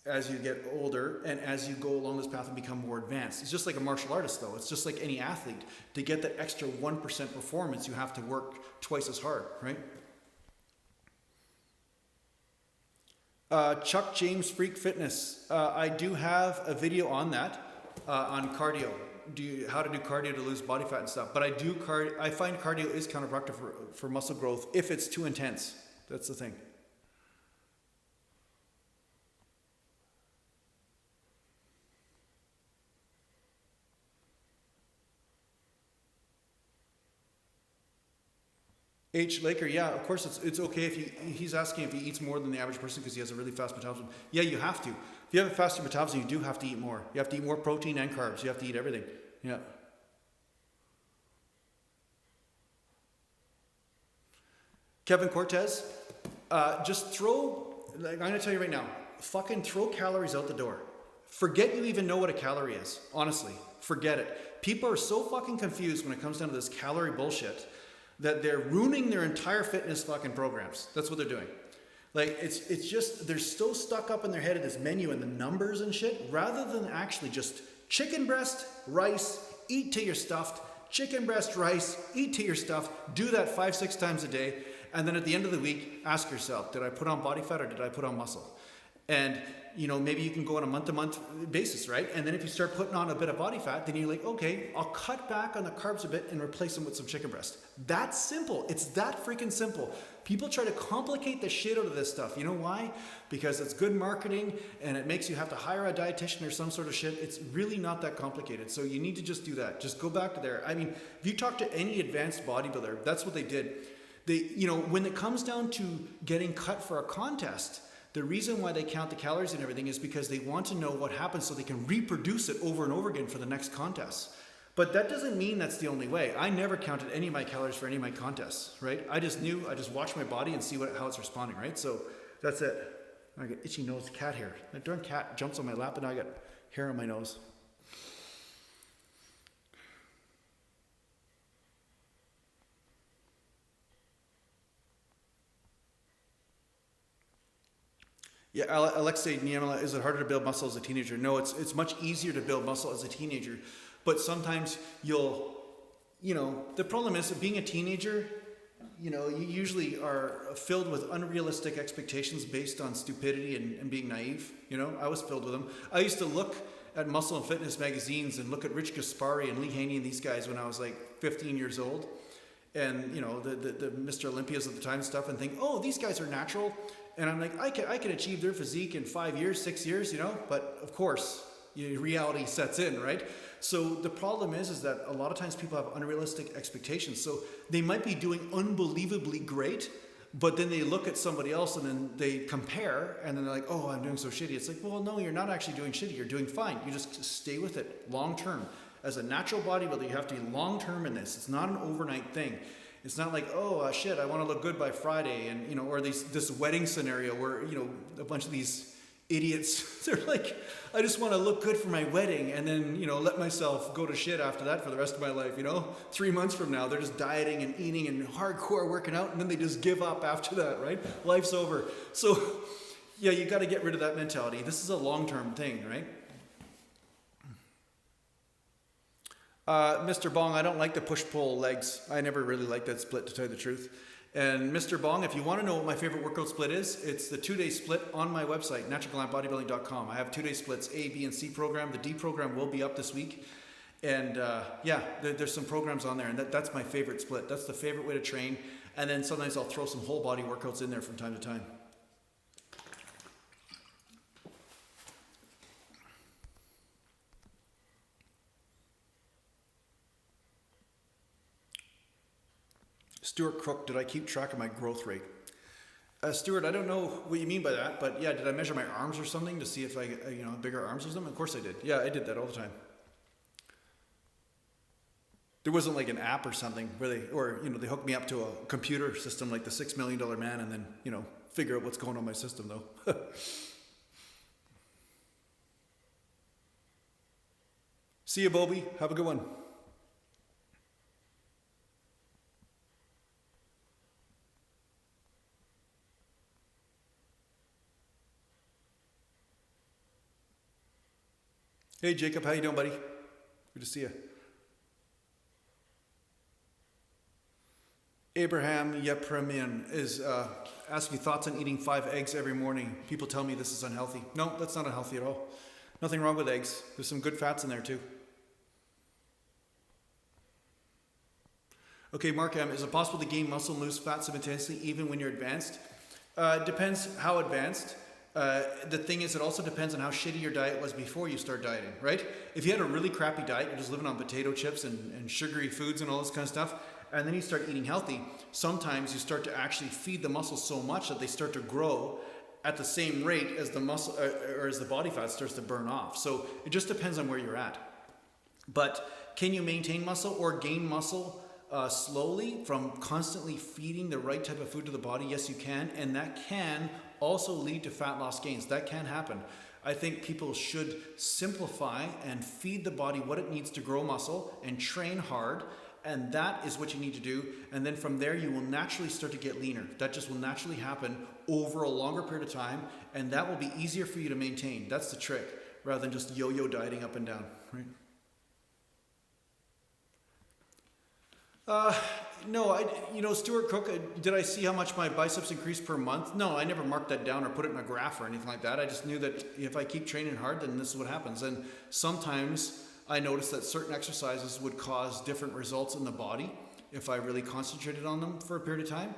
as you get older and as you go along this path and become more advanced. It's just like a martial artist, though. It's just like any athlete. To get that extra 1% performance, you have to work twice as hard, right? Chuck James Freak Fitness. I do have a video on that, on cardio. How to do cardio to lose body fat and stuff. But I find cardio is counterproductive for muscle growth if it's too intense. That's the thing. H. Laker, yeah, of course it's okay if he's asking if he eats more than the average person because he has a really fast metabolism. Yeah, you have to. If you have a faster metabolism, you do have to eat more. You have to eat more protein and carbs. You have to eat everything. Yeah. Kevin Cortez, I'm going to tell you right now, fucking throw calories out the door. Forget you even know what a calorie is. Honestly, forget it. People are so fucking confused when it comes down to this calorie bullshit that they're ruining their entire fitness fucking programs. That's what they're doing. Like, it's just, they're so stuck up in their head at this menu and the numbers and shit, rather than actually just chicken breast, rice, eat till you're stuffed, chicken breast, rice, eat till you're stuffed, do that 5-6 times a day, and then at the end of the week, ask yourself, did I put on body fat or did I put on muscle? And, you know, maybe you can go on a month-to-month basis, right? And then if you start putting on a bit of body fat, then you're like, okay, I'll cut back on the carbs a bit and replace them with some chicken breast. That's simple. It's that freaking simple. People try to complicate the shit out of this stuff. You know why? Because it's good marketing and it makes you have to hire a dietitian or some sort of shit. It's really not that complicated. So you need to just do that. Just go back to there. I mean, if you talk to any advanced bodybuilder, that's what they did. You know, when it comes down to getting cut for a contest, the reason why they count the calories and everything is because they want to know what happens so they can reproduce it over and over again for the next contest. But that doesn't mean that's the only way. I never counted any of my calories for any of my contests, right? I just watched my body and see how it's responding, right? So that's it. I get itchy nose, cat hair. That darn cat jumps on my lap and I got hair on my nose. Yeah, Alexei Niemela, is it harder to build muscle as a teenager? No, it's much easier to build muscle as a teenager. But sometimes the problem is that being a teenager, you know, you usually are filled with unrealistic expectations based on stupidity and being naive. You know, I was filled with them. I used to look at muscle and fitness magazines and look at Rich Gaspari and Lee Haney and these guys when I was like 15 years old. And, you know, the Mr. Olympias at the time and stuff, and think, oh, these guys are natural. And I'm like, I can achieve their physique in 5 years, 6 years, you know, but of course, reality sets in, right? So the problem is that a lot of times people have unrealistic expectations. So they might be doing unbelievably great, but then they look at somebody else and then they compare and then they're like, oh, I'm doing so shitty. It's like, well, no, you're not actually doing shitty. You're doing fine. You just stay with it long term. As a natural bodybuilder, you have to be long term in this. It's not an overnight thing. It's not like, oh, shit, I want to look good by Friday. And, you know, or this wedding scenario where, you know, a bunch of these idiots, they're like, I just want to look good for my wedding and then, you know, let myself go to shit after that for the rest of my life, you know? 3 months from now, they're just dieting and eating and hardcore working out and then they just give up after that, right? Life's over. So, yeah, you got to get rid of that mentality. This is a long-term thing, right? Mr. Bong, I don't like the push-pull legs. I never really liked that split, to tell you the truth. And Mr. Bong, if you want to know what my favorite workout split is, it's the 2-day split on my website, naturalglambodybuilding.com. I have 2-day splits, A, B, and C program. The D program will be up this week. And there's some programs on there, and that's my favorite split. That's the favorite way to train. And then sometimes I'll throw some whole body workouts in there from time to time. Stuart Crook, did I keep track of my growth rate? Stuart, I don't know what you mean by that, but yeah, did I measure my arms or something to see if I, bigger arms or something? Of course I did. Yeah, I did that all the time. There wasn't like an app or something where they hooked me up to a computer system like the $6 Million Man and then, figure out what's going on in my system though. See you, Bobby. Have a good one. Hey, Jacob. How you doing, buddy? Good to see you. Abraham Yepremian is asking me thoughts on eating 5 eggs every morning. People tell me this is unhealthy. No, that's not unhealthy at all. Nothing wrong with eggs. There's some good fats in there too. Okay, Mark M, is it possible to gain muscle and lose fat simultaneously even when you're advanced? Depends how advanced. The thing is, it also depends on how shitty your diet was before you start dieting, right? If you had a really crappy diet, you're just living on potato chips and sugary foods and all this kind of stuff, and then you start eating healthy, sometimes you start to actually feed the muscles so much that they start to grow at the same rate as the muscle or as the body fat starts to burn off. So it just depends on where you're at. But can you maintain muscle or gain muscle slowly from constantly feeding the right type of food to the body? Yes, you can, and that can also lead to fat loss gains. That can happen. I think people should simplify and feed the body what it needs to grow muscle and train hard, and that is what you need to do. And then from there, you will naturally start to get leaner. That just will naturally happen over a longer period of time, and that will be easier for you to maintain. That's the trick, rather than just yo-yo dieting up and down, right? No, Stuart Cook, did I see how much my biceps increased per month? No, I never marked that down or put it in a graph or anything like that. I just knew that if I keep training hard, then this is what happens. And sometimes I noticed that certain exercises would cause different results in the body if I really concentrated on them for a period of time.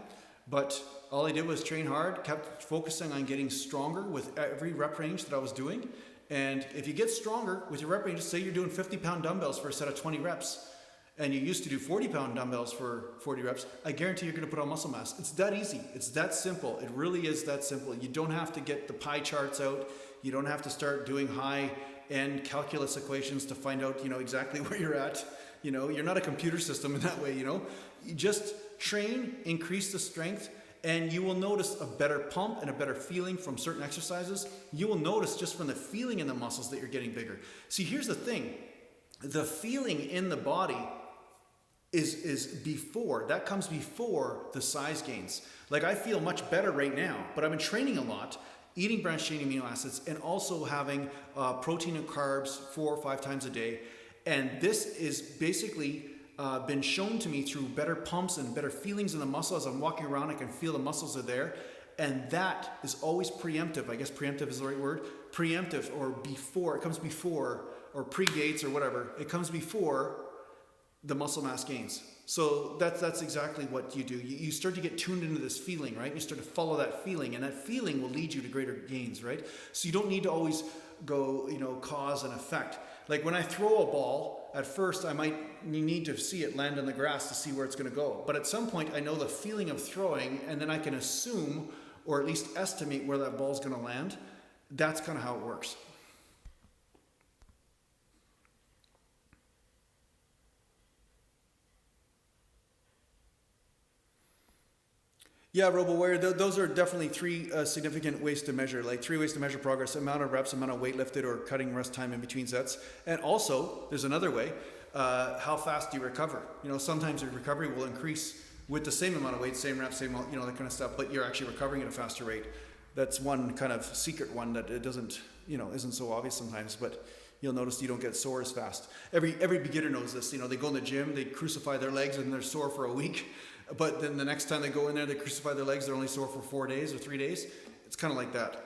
But all I did was train hard, kept focusing on getting stronger with every rep range that I was doing. And if you get stronger with your rep range, say you're doing 50-pound dumbbells for a set of 20 reps, and you used to do 40-pound dumbbells for 40 reps, I guarantee you're going to put on muscle mass. It's that easy. It's that simple. It really is that simple. You don't have to get the pie charts out. You don't have to start doing high-end calculus equations to find out, exactly where you're at. You're not a computer system in that way, You just train, increase the strength, and you will notice a better pump and a better feeling from certain exercises. You will notice just from the feeling in the muscles that you're getting bigger. See, here's the thing. The feeling in the body is before, that comes before the size gains. Like I feel much better right now, but I've been training a lot, eating branched chain amino acids, and also having protein and carbs 4 or 5 times a day. And this is basically been shown to me through better pumps and better feelings in the muscle. As I'm walking around, I can feel the muscles are there. And that is always preemptive. I guess preemptive is the right word. Preemptive, or before, it comes before, or pre-gates or whatever. It comes before the muscle mass gains. So that's exactly what you do. You start to get tuned into this feeling, right? You start to follow that feeling, and that feeling will lead you to greater gains, right? So you don't need to always go, cause and effect. Like when I throw a ball, at first I might need to see it land on the grass to see where it's going to go. But at some point I know the feeling of throwing, and then I can assume or at least estimate where that ball's going to land. That's kind of how it works. Yeah, RoboWarrior, those are definitely 3 significant ways to measure, like 3 ways to measure progress: amount of reps, amount of weight lifted, or cutting rest time in between sets. And also, there's another way, how fast do you recover? Sometimes your recovery will increase with the same amount of weight, same reps, same, that kind of stuff, but you're actually recovering at a faster rate. That's one kind of secret one that it doesn't, isn't so obvious sometimes, but you'll notice you don't get sore as fast. Every beginner knows this. They go in the gym, they crucify their legs and they're sore for a week. But then the next time they go in there, they crucify their legs, they're only sore for 4 days or 3 days. It's kind of like that.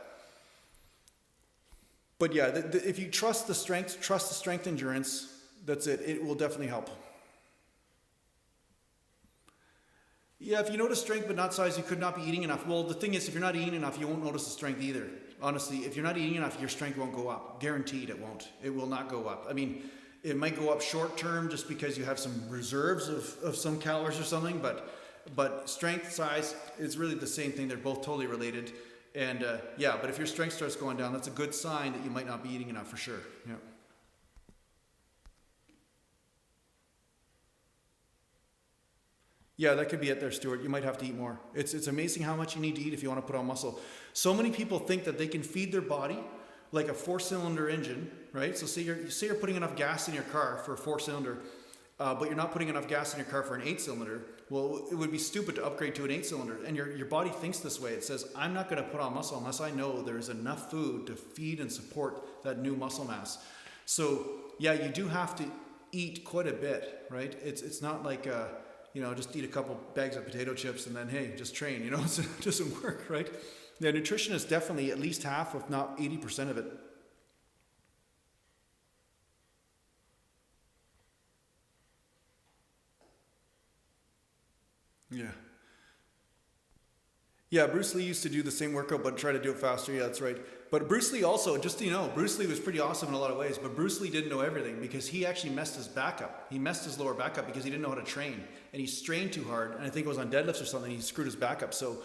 But yeah, if you trust the strength endurance, that's it. It will definitely help. Yeah, if you notice strength but not size, you could not be eating enough. Well, the thing is, if you're not eating enough, you won't notice the strength either. Honestly, if you're not eating enough, your strength won't go up. Guaranteed it won't. It will not go up. I mean, it might go up short term just because you have some reserves of some calories or something, but strength, size, is really the same thing. They're both totally related. And yeah, but if your strength starts going down, that's a good sign that you might not be eating enough for sure. Yeah. Yeah, that could be it there, Stuart. You might have to eat more. It's amazing how much you need to eat if you want to put on muscle. So many people think that they can feed their body like a 4-cylinder engine, right? So say you're putting enough gas in your car for a 4-cylinder, but you're not putting enough gas in your car for an 8-cylinder. Well, it would be stupid to upgrade to an 8-cylinder. And your body thinks this way. It says, I'm not going to put on muscle unless I know there's enough food to feed and support that new muscle mass. So yeah, you do have to eat quite a bit, right? It's not like just eat a couple bags of potato chips and then, hey, just train, it doesn't work, right? Yeah, nutrition is definitely at least half, if not 80% of it. Yeah. Yeah, Bruce Lee used to do the same workout, but try to do it faster. Yeah, that's right. But Bruce Lee also, just so you know, Bruce Lee was pretty awesome in a lot of ways, but Bruce Lee didn't know everything because he actually messed his back up. He messed his lower back up because he didn't know how to train. And he strained too hard, and I think it was on deadlifts or something, he screwed his back up. So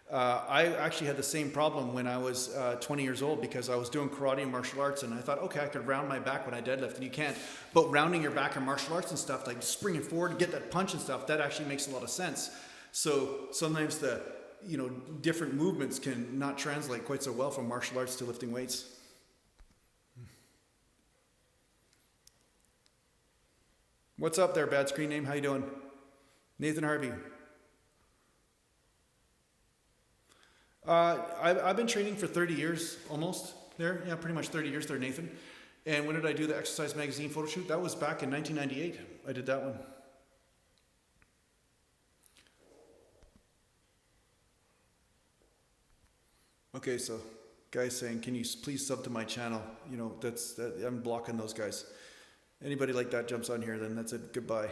I actually had the same problem when I was 20 years old because I was doing karate and martial arts, and I thought, okay, I could round my back when I deadlift, and you can't. But rounding your back in martial arts and stuff, like springing forward to get that punch and stuff, that actually makes a lot of sense. So sometimes the different movements can not translate quite so well from martial arts to lifting weights. What's up there, bad screen name? How you doing? Nathan Harvey. I've been training for 30 years almost there. Yeah, pretty much 30 years there, Nathan. And when did I do the Exercise Magazine photo shoot? That was back in 1998. I did that one. Okay, so guys saying, can you please sub to my channel? I'm blocking those guys. Anybody like that jumps on here, then that's it. Goodbye.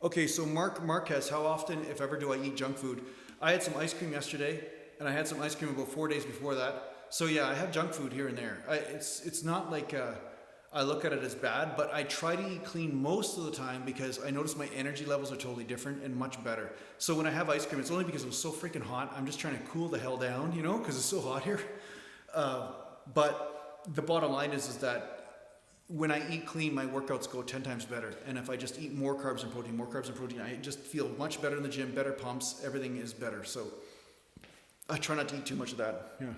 Okay, so Mark Marquez, how often, if ever, do I eat junk food? I had some ice cream yesterday, and I had some ice cream about 4 days before that. So yeah, I have junk food here and there. It's not like I look at it as bad, but I try to eat clean most of the time because I notice my energy levels are totally different and much better. So when I have ice cream, it's only because it was so freaking hot. I'm just trying to cool the hell down, because it's so hot here. But the bottom line is that when I eat clean, my workouts go 10 times better. And if I just eat more carbs and protein, I just feel much better in the gym, better pumps, everything is better. So I try not to eat too much of that. Yeah.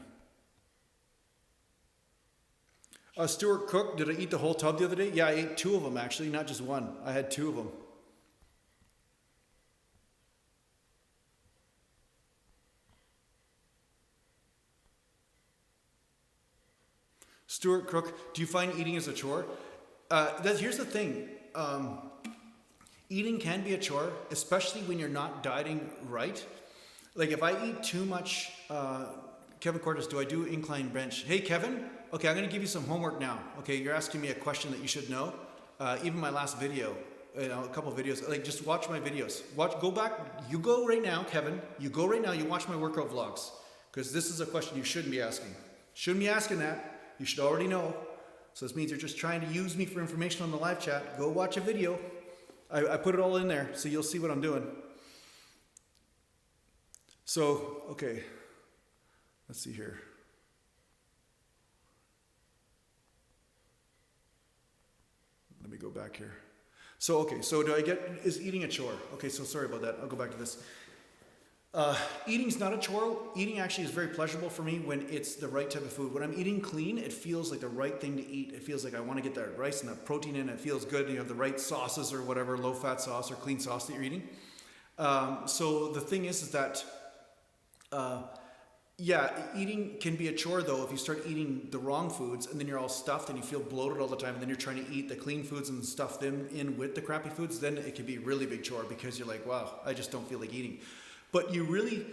Stuart Cook, did I eat the whole tub the other day? Yeah, I ate 2 of them actually, not just one. I had 2 of them. Stuart Cook, do you find eating as a chore? Here's the thing. Eating can be a chore, especially when you're not dieting right. Like if I eat too much, Kevin Cordes, do I do incline bench? Hey, Kevin. Okay, I'm going to give you some homework now. Okay, you're asking me a question that you should know. Even my last video, a couple videos, like just watch my videos. Go back. You go right now, Kevin. You go right now. You watch my workout vlogs because this is a question you shouldn't be asking. Shouldn't be asking that. You should already know. So this means you're just trying to use me for information on the live chat. Go watch a video. I put it all in there, so you'll see what I'm doing. So, okay. Let's see here. Let me go back here. So, okay, so is eating a chore? Okay, so sorry about that. I'll go back to this. Eating's not a chore. Eating actually is very pleasurable for me when it's the right type of food. When I'm eating clean, it feels like the right thing to eat. It feels like I want to get that rice and that protein in. It feels good. You have the right sauces or whatever, low-fat sauce or clean sauce that you're eating. So the thing is that Yeah, eating can be a chore though if you start eating the wrong foods and then you're all stuffed and you feel bloated all the time and then you're trying to eat the clean foods and stuff them in with the crappy foods, then it can be a really big chore because you're like, wow, I just don't feel like eating. But you really,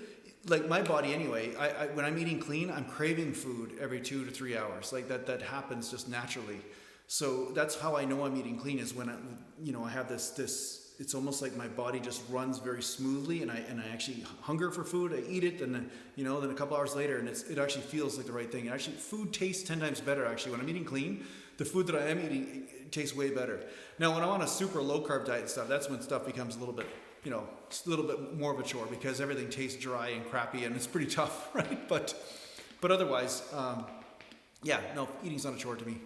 like my body anyway, I when I'm eating clean, I'm craving food every 2 to 3 hours. Like that happens just naturally. So that's how I know I'm eating clean is when I have this it's almost like my body just runs very smoothly and I actually hunger for food, I eat it, and then then a couple hours later and it actually feels like the right thing. And actually food tastes 10 times better actually when I'm eating clean. The food that I am eating tastes way better. Now when I'm on a super low carb diet and stuff, that's when stuff becomes a little bit a little bit more of a chore because everything tastes dry and crappy and it's pretty tough, right? But otherwise, eating's not a chore to me.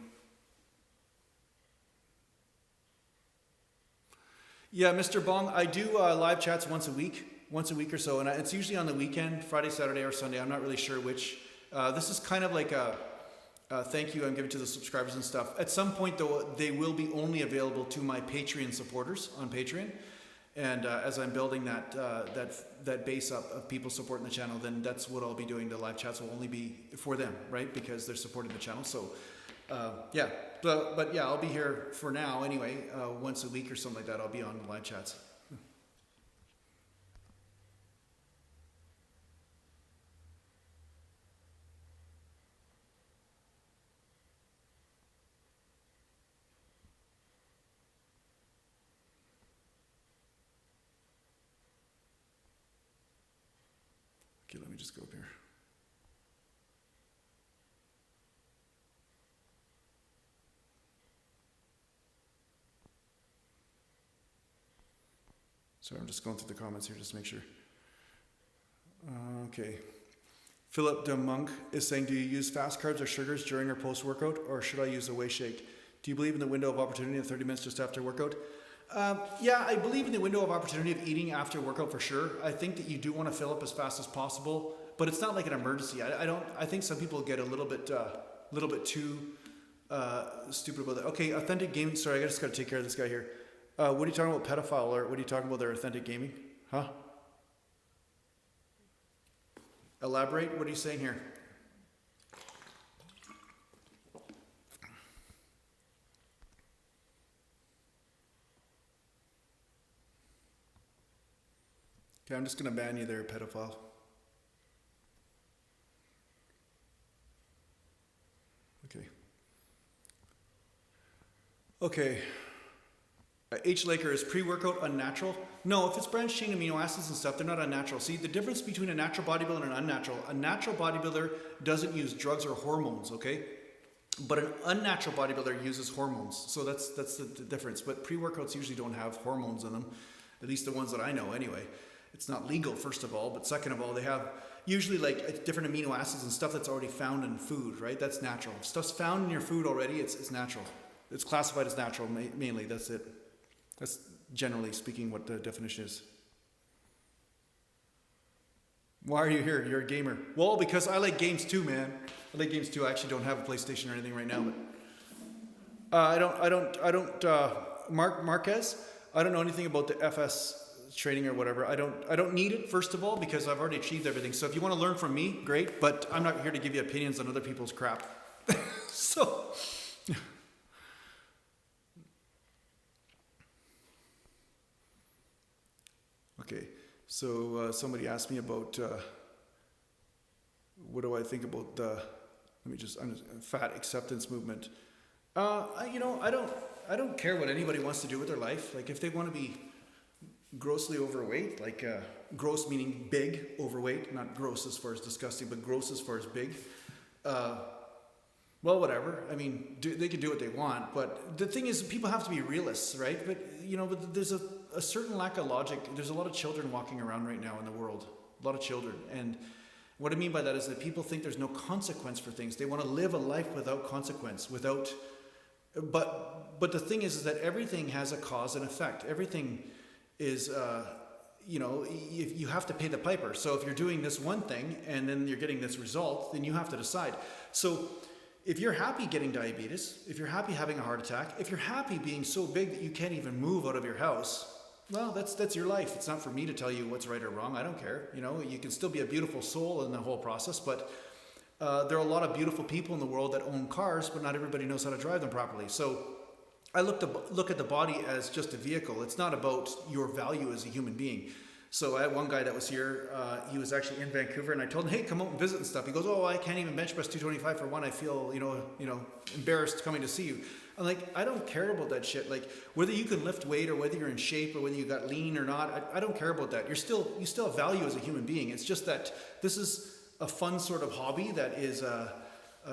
Yeah, Mr. Bong, I do live chats once a week or so, and it's usually on the weekend, Friday, Saturday, or Sunday. I'm not really sure which. This is kind of like a thank you I'm giving to the subscribers and stuff. At some point, though, they will be only available to my Patreon supporters on Patreon. And as I'm building that base up of people supporting the channel, then that's what I'll be doing. The live chats will only be for them, right? Because they're supporting the channel. So, but I'll be here for now anyway. Once a week or something like that, I'll be on the live chats. Okay, let me just go up here. Sorry, I'm just going through the comments here just to make sure. Okay. Philip de Monk is saying, do you use fast carbs or sugars during or post-workout, or should I use a whey shake? Do you believe in the window of opportunity of 30 minutes just after workout? Yeah, I believe in the window of opportunity of eating after workout for sure. I think that you do want to fill up as fast as possible, but it's not like an emergency. I think some people get a little bit too stupid about that. Okay, authentic gaming. Sorry, I just got to take care of this guy here. What are you talking about, pedophile, or what are you talking about there, authentic gaming? Huh? Elaborate, what are you saying here? Okay, I'm just going to ban you there, pedophile. Okay. Okay. H. Laker, is pre-workout unnatural? No, if it's branched chain amino acids and stuff, they're not unnatural. See, the difference between a natural bodybuilder and an unnatural, a natural bodybuilder doesn't use drugs or hormones, okay? But an unnatural bodybuilder uses hormones. So that's the difference. But pre-workouts usually don't have hormones in them, at least the ones that I know anyway. It's not legal, first of all, but second of all, they have usually like different amino acids and stuff that's already found in food, right? That's natural. If stuff's found in your food already, it's natural. It's classified as natural mainly, that's it. That's generally speaking what the definition is. Why are you here? You're a gamer. Well, because I like games too, man. I like games too. I actually don't have a PlayStation or anything right now, but Marquez, I don't know anything about the FS training or whatever. I don't need it, first of all, because I've already achieved everything. So if you want to learn from me, great, but I'm not here to give you opinions on other people's crap. So okay, so somebody asked me about what do I think about the fat acceptance movement. I don't care what anybody wants to do with their life. Like if they want to be grossly overweight, like gross meaning big overweight, not gross as far as disgusting, but gross as far as big. Well, whatever. I mean, they can do what they want, but the thing is, people have to be realists, right? But there's a certain lack of logic. There's a lot of children walking around right now in the world, a lot of children, and what I mean by that is that people think there's no consequence for things. They want to live a life without consequence, but the thing is that everything has a cause and effect. Everything is, if you have to pay the piper. So if you're doing this one thing and then you're getting this result, then you have to decide. So if you're happy getting diabetes, if you're happy having a heart attack, if you're happy being so big that you can't even move out of your house, Well, that's your life. It's not for me to tell you what's right or wrong. I don't care. You know, you can still be a beautiful soul in the whole process, but there are a lot of beautiful people in the world that own cars, but not everybody knows how to drive them properly. So I look at the body as just a vehicle. It's not about your value as a human being. So I had one guy that was here, he was actually in Vancouver, and I told him, hey, come out and visit and stuff. He goes, oh, I can't even bench press 225 for one. I feel, embarrassed coming to see you. I'm like, I don't care about that shit. Like, whether you can lift weight or whether you're in shape or whether you got lean or not, I don't care about that. You still have value as a human being. It's just that this is a fun sort of hobby that is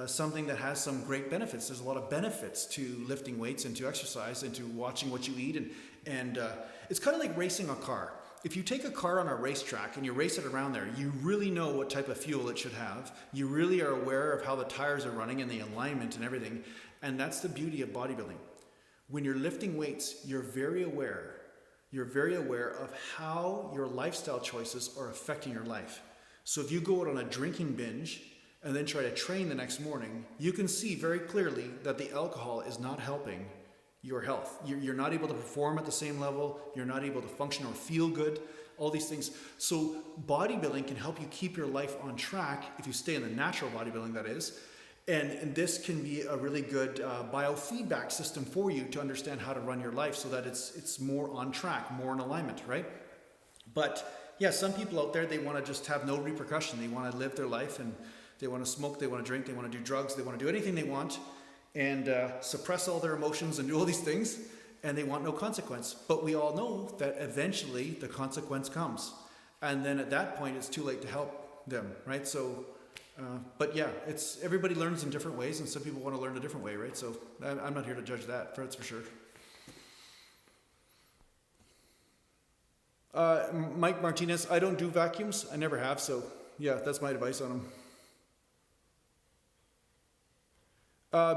something that has some great benefits. There's a lot of benefits to lifting weights and to exercise and to watching what you eat. And it's kind of like racing a car. If you take a car on a racetrack and you race it around there, you really know what type of fuel it should have. You really are aware of how the tires are running and the alignment and everything. And that's the beauty of bodybuilding. When you're lifting weights, you're very aware. You're very aware of how your lifestyle choices are affecting your life. So if you go out on a drinking binge and then try to train the next morning, you can see very clearly that the alcohol is not helping your health. You're not able to perform at the same level. You're not able to function or feel good, all these things. So bodybuilding can help you keep your life on track if you stay in the natural bodybuilding, that is. And this can be a really good biofeedback system for you to understand how to run your life so that it's more on track, more in alignment, right? But yeah, some people out there, they want to just have no repercussion. They want to live their life and they want to smoke, they want to drink, they want to do drugs, they want to do anything they want and suppress all their emotions and do all these things, and they want no consequence. But we all know that eventually the consequence comes. And then at that point, it's too late to help them, right? So, but yeah, everybody learns in different ways, and some people want to learn a different way, right? So I'm not here to judge that's for sure. Mike Martinez, I don't do vacuums. I never have, so yeah, that's my advice on them.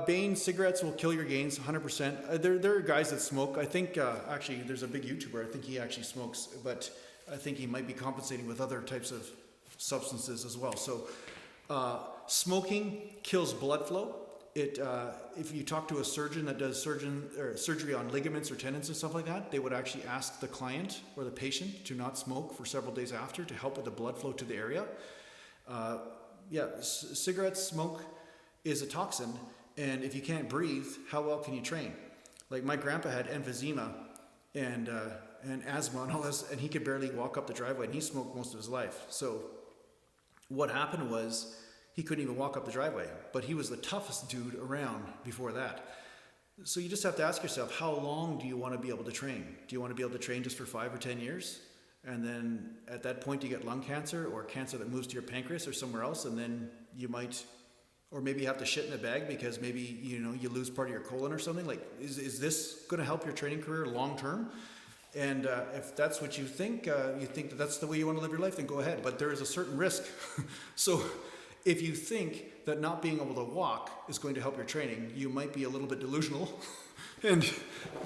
Bane, cigarettes will kill your gains, 100%. There are guys that smoke. I think, actually, there's a big YouTuber, I think he actually smokes, but I think he might be compensating with other types of substances as well. So, smoking kills blood flow. If you talk to a surgeon that does surgery on ligaments or tendons and stuff like that, they would actually ask the client or the patient to not smoke for several days after to help with the blood flow to the area. Cigarettes, smoke is a toxin, and if you can't breathe, how well can you train? Like my grandpa had emphysema and asthma and all this, and he could barely walk up the driveway, and he smoked most of his life. So what happened was he couldn't even walk up the driveway, but he was the toughest dude around before that. So you just have to ask yourself, how long do you want to be able to train? Do you want to be able to train just for 5 or 10 years? And then at that point you get lung cancer or cancer that moves to your pancreas or somewhere else, and then you might, or maybe you have to shit in a bag because maybe you lose part of your colon or something. Like, is this going to help your training career long term? And if that's what you think that that's the way you want to live your life, then go ahead. But there is a certain risk. So if you think that not being able to walk is going to help your training, you might be a little bit delusional. And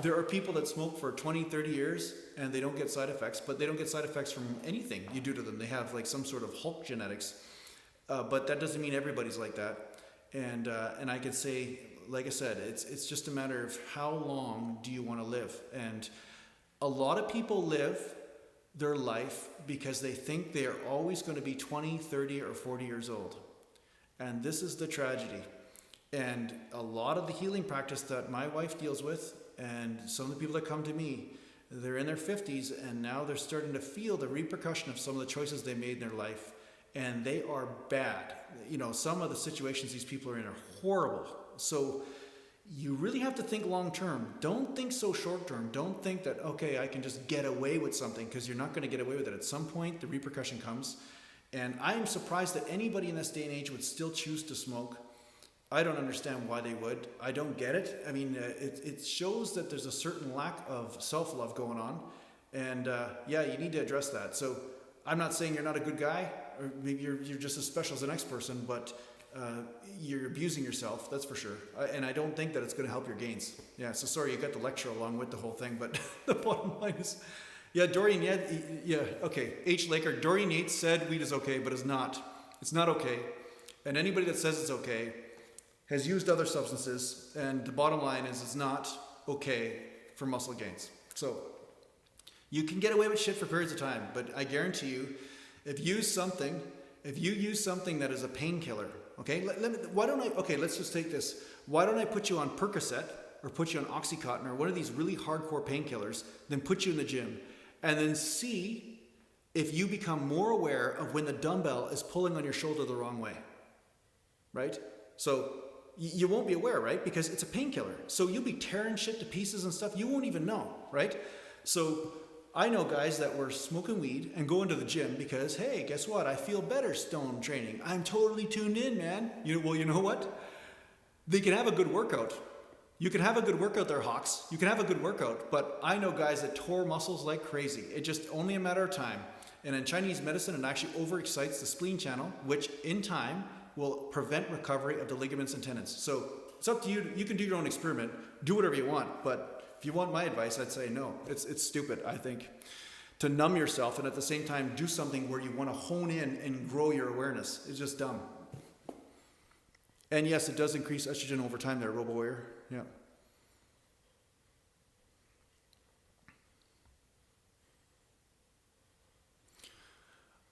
there are people that smoke for 20, 30 years and they don't get side effects, but they don't get side effects from anything you do to them. They have like some sort of Hulk genetics. But that doesn't mean everybody's like that. And I could say, like I said, it's just a matter of how long do you want to live. And a lot of people live their life because they think they are always going to be 20, 30, or 40 years old. And this is the tragedy. And a lot of the healing practice that my wife deals with, and some of the people that come to me, they're in their 50s, and now they're starting to feel the repercussion of some of the choices they made in their life. And they are bad. Some of the situations these people are in are horrible. So you really have to think long term. Don't think so short term. Don't think that, okay, I can just get away with something, because you're not going to get away with it. At some point, the repercussion comes. And I am surprised that anybody in this day and age would still choose to smoke. I don't understand why they would. I don't get it. I mean, it shows that there's a certain lack of self-love going on. And you need to address that. So I'm not saying you're not a good guy, or maybe you're just as special as the next person, but you're abusing yourself, that's for sure. And I don't think that it's going to help your gains. Yeah, so sorry you got the lecture along with the whole thing, but the bottom line is, Dorian, okay, H. Laker, Dorian Yates said weed is okay, but it's not. It's not okay. And anybody that says it's okay has used other substances, and the bottom line is it's not okay for muscle gains. So You can get away with shit for periods of time, but I guarantee you, if you use something that is a painkiller, okay, let's just take this. Why don't I put you on Percocet or put you on Oxycontin or one of these really hardcore painkillers, then put you in the gym and then see if you become more aware of when the dumbbell is pulling on your shoulder the wrong way, right? So you won't be aware, right? Because it's a painkiller. So you'll be tearing shit to pieces and stuff. You won't even know, right? So I know guys that were smoking weed and going to the gym because, hey, guess what? I feel better stone training. I'm totally tuned in, man. Well, you know what? They can have a good workout. You can have a good workout there, Hawks. You can have a good workout, but I know guys that tore muscles like crazy. It's just only a matter of time. And in Chinese medicine, it actually overexcites the spleen channel, which in time will prevent recovery of the ligaments and tendons. So it's up to you. You can do your own experiment. Do whatever you want. But if you want my advice, I'd say no. It's stupid, I think, to numb yourself and at the same time do something where you want to hone in and grow your awareness. It's just dumb. And yes, it does increase estrogen over time there, RoboWarrior. Yeah.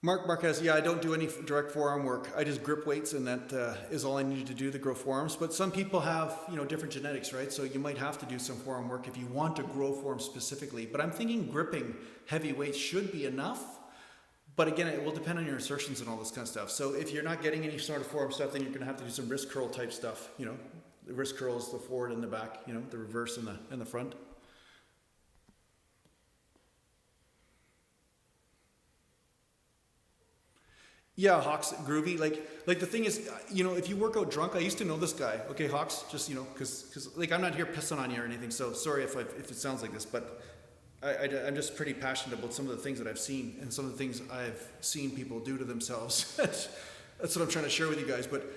Mark Marquez, yeah, I don't do any direct forearm work. I just grip weights, and that is all I needed to do to grow forearms. But some people have, different genetics, right? So you might have to do some forearm work if you want to grow forearms specifically. But I'm thinking gripping heavy weights should be enough. But again, it will depend on your insertions and all this kind of stuff. So if you're not getting any sort of forearm stuff, then you're going to have to do some wrist curl type stuff. The wrist curls, the forward and the back. The reverse and the front. Yeah, Hawks, groovy. Like the thing is, if you work out drunk, I used to know this guy. Okay, Hawks, just because I'm not here pissing on you or anything. So sorry if it sounds like this, but I'm just pretty passionate about some of the things that I've seen and some of the things I've seen people do to themselves. That's what I'm trying to share with you guys. But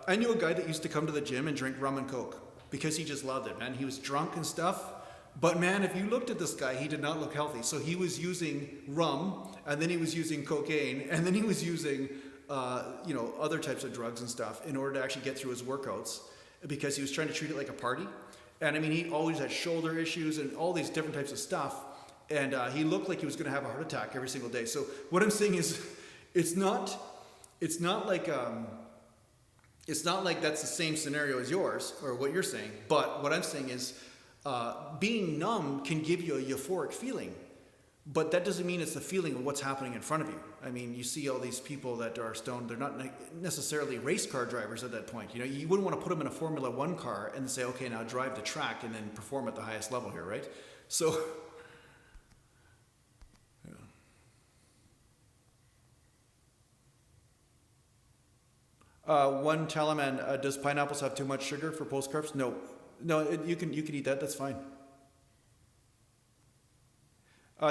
I knew a guy that used to come to the gym and drink rum and coke because he just loved it, man. He was drunk and stuff. But man, if you looked at this guy, he did not look healthy. So he was using rum, and then he was using cocaine, and then he was using, other types of drugs and stuff in order to actually get through his workouts because he was trying to treat it like a party. And I mean, he always had shoulder issues and all these different types of stuff. And he looked like he was going to have a heart attack every single day. So what I'm saying is, it's not like that's the same scenario as yours or what you're saying. But what I'm saying is, being numb can give you a euphoric feeling, but that doesn't mean it's the feeling of what's happening in front of you. I mean, you see all these people that are stoned, they're not necessarily race car drivers at that point. You wouldn't want to put them in a Formula One car and say, okay, now drive the track and then perform at the highest level here, right? So, one Talaman, does pineapples have too much sugar for post-carbs? No. No, you can eat that. That's fine.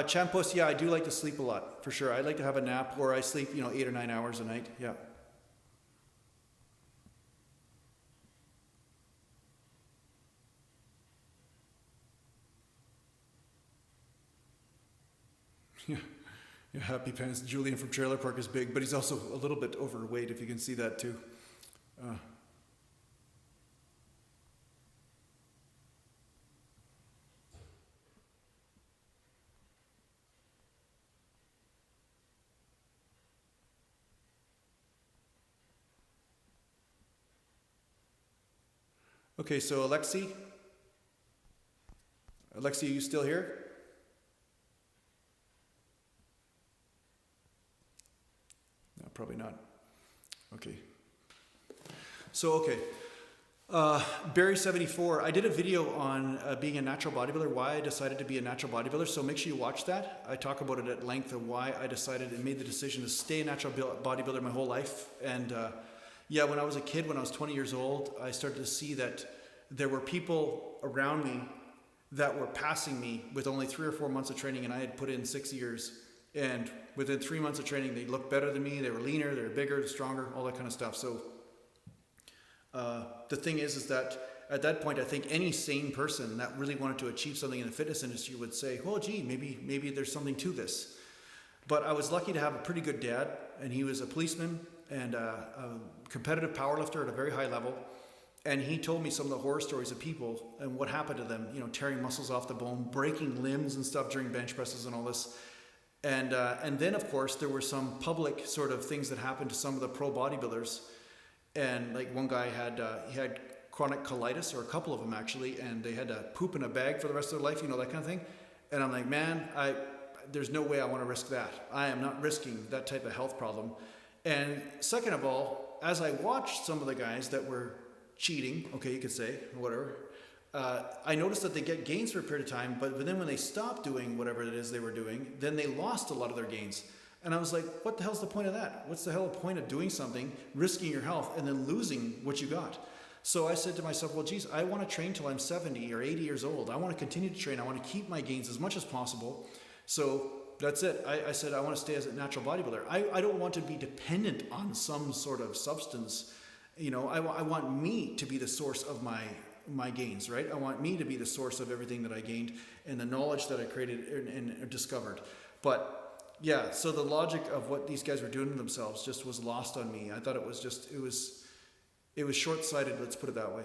Champus, yeah, I do like to sleep a lot, for sure. I like to have a nap, or I sleep, 8 or 9 hours a night. Yeah. Yeah, happy pants. Julian from Trailer Park is big, but he's also a little bit overweight, if you can see that too. Okay, so Alexi, are you still here? No, probably not. Okay. So, okay. Barry74, I did a video on being a natural bodybuilder, why I decided to be a natural bodybuilder, so make sure you watch that. I talk about it at length of why I decided and made the decision to stay a natural bodybuilder my whole life. And yeah, when I was a kid, when I was 20 years old, I started to see that there were people around me that were passing me with only 3 or 4 months of training, and I had put in 6 years. And within 3 months of training, they looked better than me. They were leaner, they were bigger, stronger, all that kind of stuff. So the thing is that at that point, I think any sane person that really wanted to achieve something in the fitness industry would say, oh, gee, maybe there's something to this. But I was lucky to have a pretty good dad, and he was a policeman and a competitive powerlifter at a very high level. And he told me some of the horror stories of people and what happened to them, tearing muscles off the bone, breaking limbs and stuff during bench presses and all this. And then, of course, there were some public sort of things that happened to some of the pro bodybuilders. And like one guy he had chronic colitis, or a couple of them actually, and they had to poop in a bag for the rest of their life, that kind of thing. And I'm like, man, there's no way I want to risk that. I am not risking that type of health problem. And second of all, as I watched some of the guys that were cheating, okay, you could say, whatever, I noticed that they get gains for a period of time, but then when they stopped doing whatever it is they were doing, then they lost a lot of their gains. And I was like, what the hell's the point of that? What's the hell point of doing something, risking your health, and then losing what you got? So I said to myself, well, geez, I want to train till I'm 70 or 80 years old. I want to continue to train. I want to keep my gains as much as possible. So that's it. I said I want to stay as a natural bodybuilder. I don't want to be dependent on some sort of substance. I want me to be the source of my gains, right? I want me to be the source of everything that I gained and the knowledge that I created and discovered. But yeah, so the logic of what these guys were doing to themselves just was lost on me. I thought it was short-sighted, let's put it that way.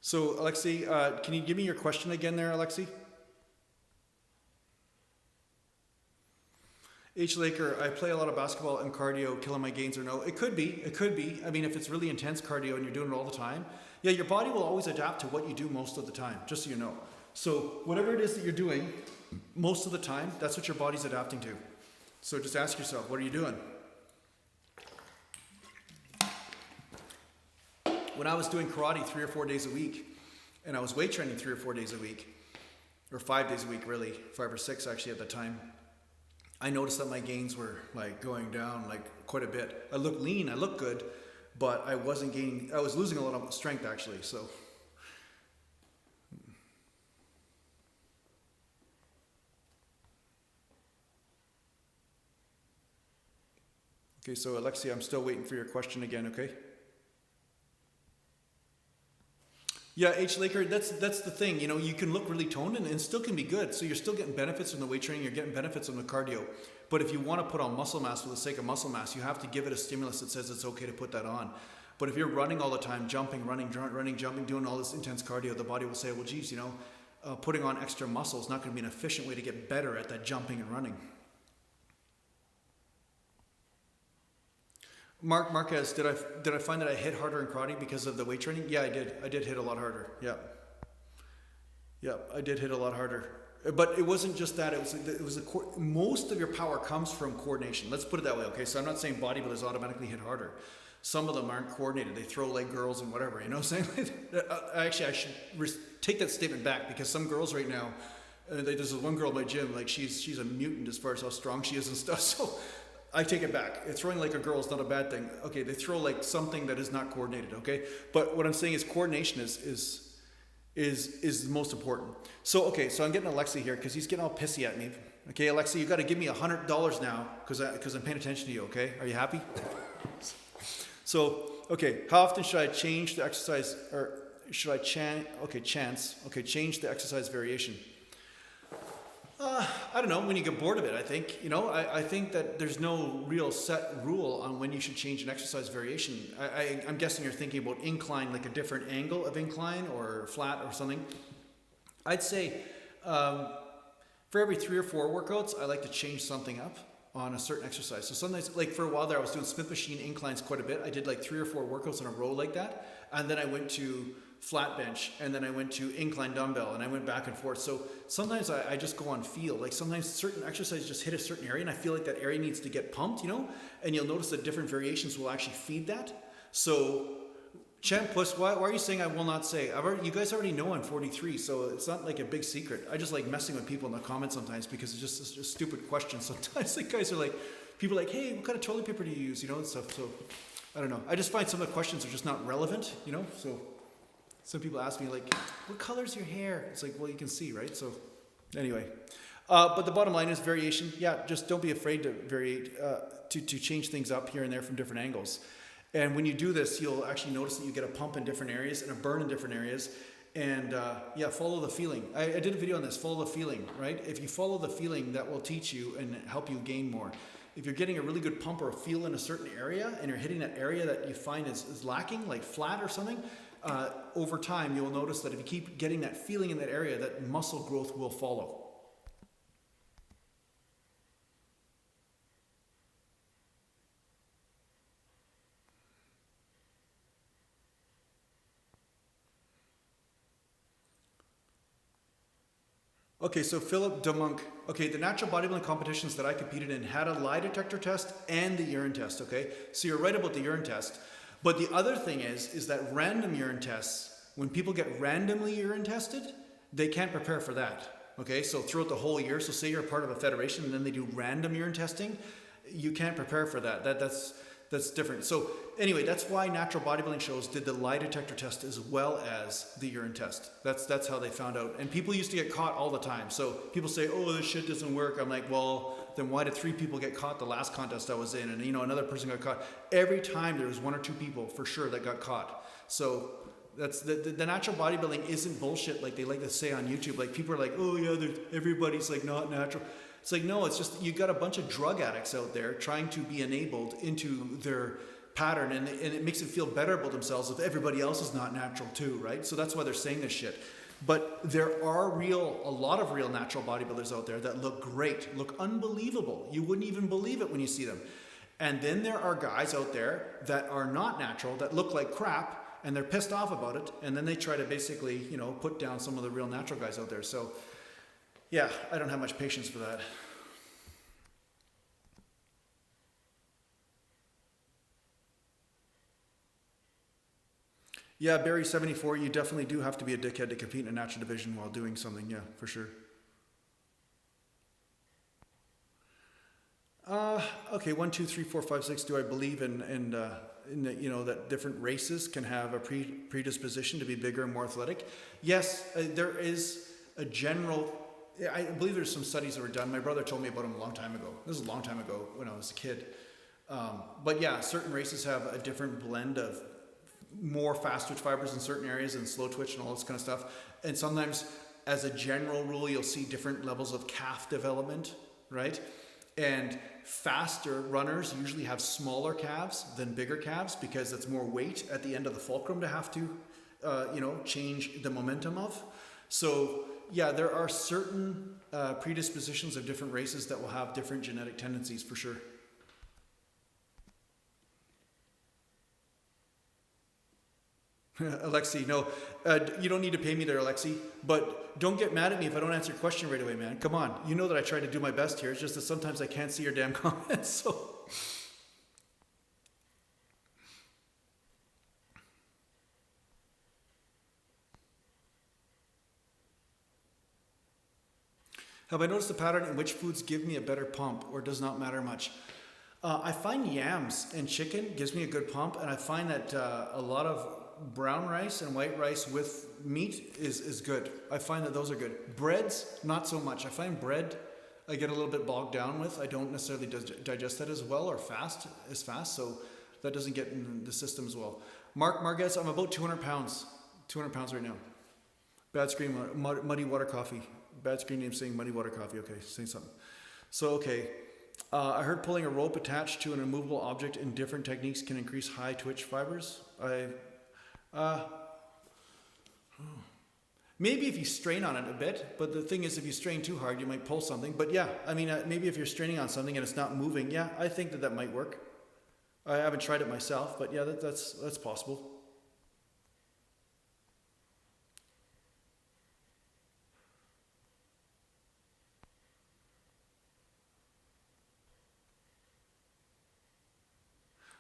So, Alexei, can you give me your question again there, Alexei? H. Laker, I play a lot of basketball and cardio, killing my gains or no? It could be. I mean, if it's really intense cardio and you're doing it all the time, yeah, your body will always adapt to what you do most of the time, just so you know. So whatever it is that you're doing most of the time, that's what your body's adapting to. So just ask yourself, what are you doing? When I was doing karate 3 or 4 days a week, and I was weight training 3 or 4 days a week, or 5 days a week really, 5 or 6 actually at the time, I noticed that my gains were like going down like quite a bit. I looked lean, I looked good, but I was losing a lot of strength actually, so. Okay, so Alexia, I'm still waiting for your question again, okay? Yeah, H. Laker, that's the thing. You can look really toned and still can be good. So you're still getting benefits from the weight training, you're getting benefits from the cardio. But if you want to put on muscle mass for the sake of muscle mass, you have to give it a stimulus that says it's okay to put that on. But if you're running all the time, jumping, running, jumping, doing all this intense cardio, the body will say, well, geez, putting on extra muscle is not going to be an efficient way to get better at that jumping and running. Marquez, did I find that I hit harder in karate because of the weight training? Yeah, I did. I did hit a lot harder. Yeah, I did hit a lot harder. But it wasn't just that. Most of your power comes from coordination. Let's put it that way. Okay, so I'm not saying bodybuilders automatically hit harder. Some of them aren't coordinated. They throw like girls and whatever. You know what I'm saying? Actually, I should take that statement back, because some girls right now, there's one girl in my gym, like she's a mutant as far as how strong she is and stuff. So I take it back. Throwing like a girl is not a bad thing. Okay, they throw like something that is not coordinated, okay? But what I'm saying is coordination is the most important. So, okay, so I'm getting Alexi here because he's getting all pissy at me. Okay, Alexi, you got to give me $100 now because I'm paying attention to you, okay? Are you happy? So, okay, how often should I change the exercise, or should I change the exercise variation? I don't know, when you get bored of it, I think. I think that there's no real set rule on when you should change an exercise variation. I'm guessing you're thinking about incline, like a different angle of incline or flat or something. I'd say for every 3 or 4 workouts, I like to change something up on a certain exercise. So sometimes, like for a while there, I was doing Smith machine inclines quite a bit. I did like 3 or 4 workouts in a row like that. And then I went to flat bench, and then I went to incline dumbbell, and I went back and forth. So sometimes I just go on feel. Like sometimes certain exercises just hit a certain area, and I feel like that area needs to get pumped, and you'll notice that different variations will actually feed that. So Champ Puss, why are you saying I will not say? You guys already know I'm 43, so it's not like a big secret. I just like messing with people in the comments sometimes because it's just a stupid question. Sometimes like guys are like, people are like, hey, what kind of toilet paper do you use? And stuff. So I don't know. I just find some of the questions are just not relevant, so some people ask me like, what color's your hair? It's like, well, you can see, right? So anyway, but the bottom line is variation. Yeah, just don't be afraid to variate, to change things up here and there from different angles. And when you do this, you'll actually notice that you get a pump in different areas and a burn in different areas. And yeah, follow the feeling. I did a video on this, follow the feeling, right? If you follow the feeling, that will teach you and help you gain more. If you're getting a really good pump or a feel in a certain area and you're hitting that area that you find is lacking, like flat or something, over time you'll notice that if you keep getting that feeling in that area, that muscle growth will follow. Okay, so Philip DeMonk. Okay, the natural bodybuilding competitions that I competed in had a lie detector test and the urine test, okay? So you're right about the urine test. But the other thing is that random urine tests, when people get randomly urine tested, they can't prepare for that, okay? So throughout the whole year, so say you're a part of a federation and then they do random urine testing, you can't prepare for that. That's different. So anyway, that's why natural bodybuilding shows did the lie detector test as well as the urine test. That's how they found out. And people used to get caught all the time. So people say, oh, this shit doesn't work. I'm like, well, then why did 3 people get caught the last contest I was in? And another person got caught. Every time there was 1 or 2 people for sure that got caught. So that's the natural bodybuilding isn't bullshit like they like to say on YouTube. Like people are like, oh yeah, everybody's like not natural. It's like, no, it's just you got a bunch of drug addicts out there trying to be enabled into their pattern, and it makes them feel better about themselves if everybody else is not natural too, right? So that's why they're saying this shit. But there are a lot of real natural bodybuilders out there that look great, look unbelievable. You wouldn't even believe it when you see them. And then there are guys out there that are not natural, that look like crap, and they're pissed off about it, and then they try to basically, put down some of the real natural guys out there. So yeah, I don't have much patience for that. Yeah, Barry74, you definitely do have to be a dickhead to compete in a natural division while doing something. Yeah, for sure. Okay, 1, 2, 3, 4, 5, 6. Do I believe in that different races can have a predisposition to be bigger and more athletic? Yes, there is a general. I believe there's some studies that were done. My brother told me about them a long time ago. This is a long time ago when I was a kid. But yeah, certain races have a different blend of more fast twitch fibers in certain areas and slow twitch and all this kind of stuff. And sometimes, as a general rule, you'll see different levels of calf development, right? And faster runners usually have smaller calves than bigger calves because it's more weight at the end of the fulcrum to have to, change the momentum of. So yeah, there are certain predispositions of different races that will have different genetic tendencies for sure. Alexi, no, you don't need to pay me there, Alexi, but don't get mad at me if I don't answer your question right away, man. Come on, you know that I try to do my best here. It's just that sometimes I can't see your damn comments, so. Have I noticed a pattern in which foods give me a better pump or does not matter much? I find yams and chicken gives me a good pump, and I find that a lot of brown rice and white rice with meat is good. I find that those are good. Breads, not so much. I find bread I get a little bit bogged down with. I don't necessarily digest that as well or fast, so that doesn't get in the system as well. Mark Marquez, I'm about 200 pounds. 200 pounds right now. Bad screen, muddy water coffee. Bad screen name saying muddy water coffee. Okay, saying something. So, okay. I heard pulling a rope attached to an immovable object in different techniques can increase high twitch fibers. Maybe if you strain on it a bit, but the thing is if you strain too hard, you might pull something. But yeah, I mean, maybe if you're straining on something and it's not moving, yeah, I think that might work. I haven't tried it myself, but yeah, that's possible.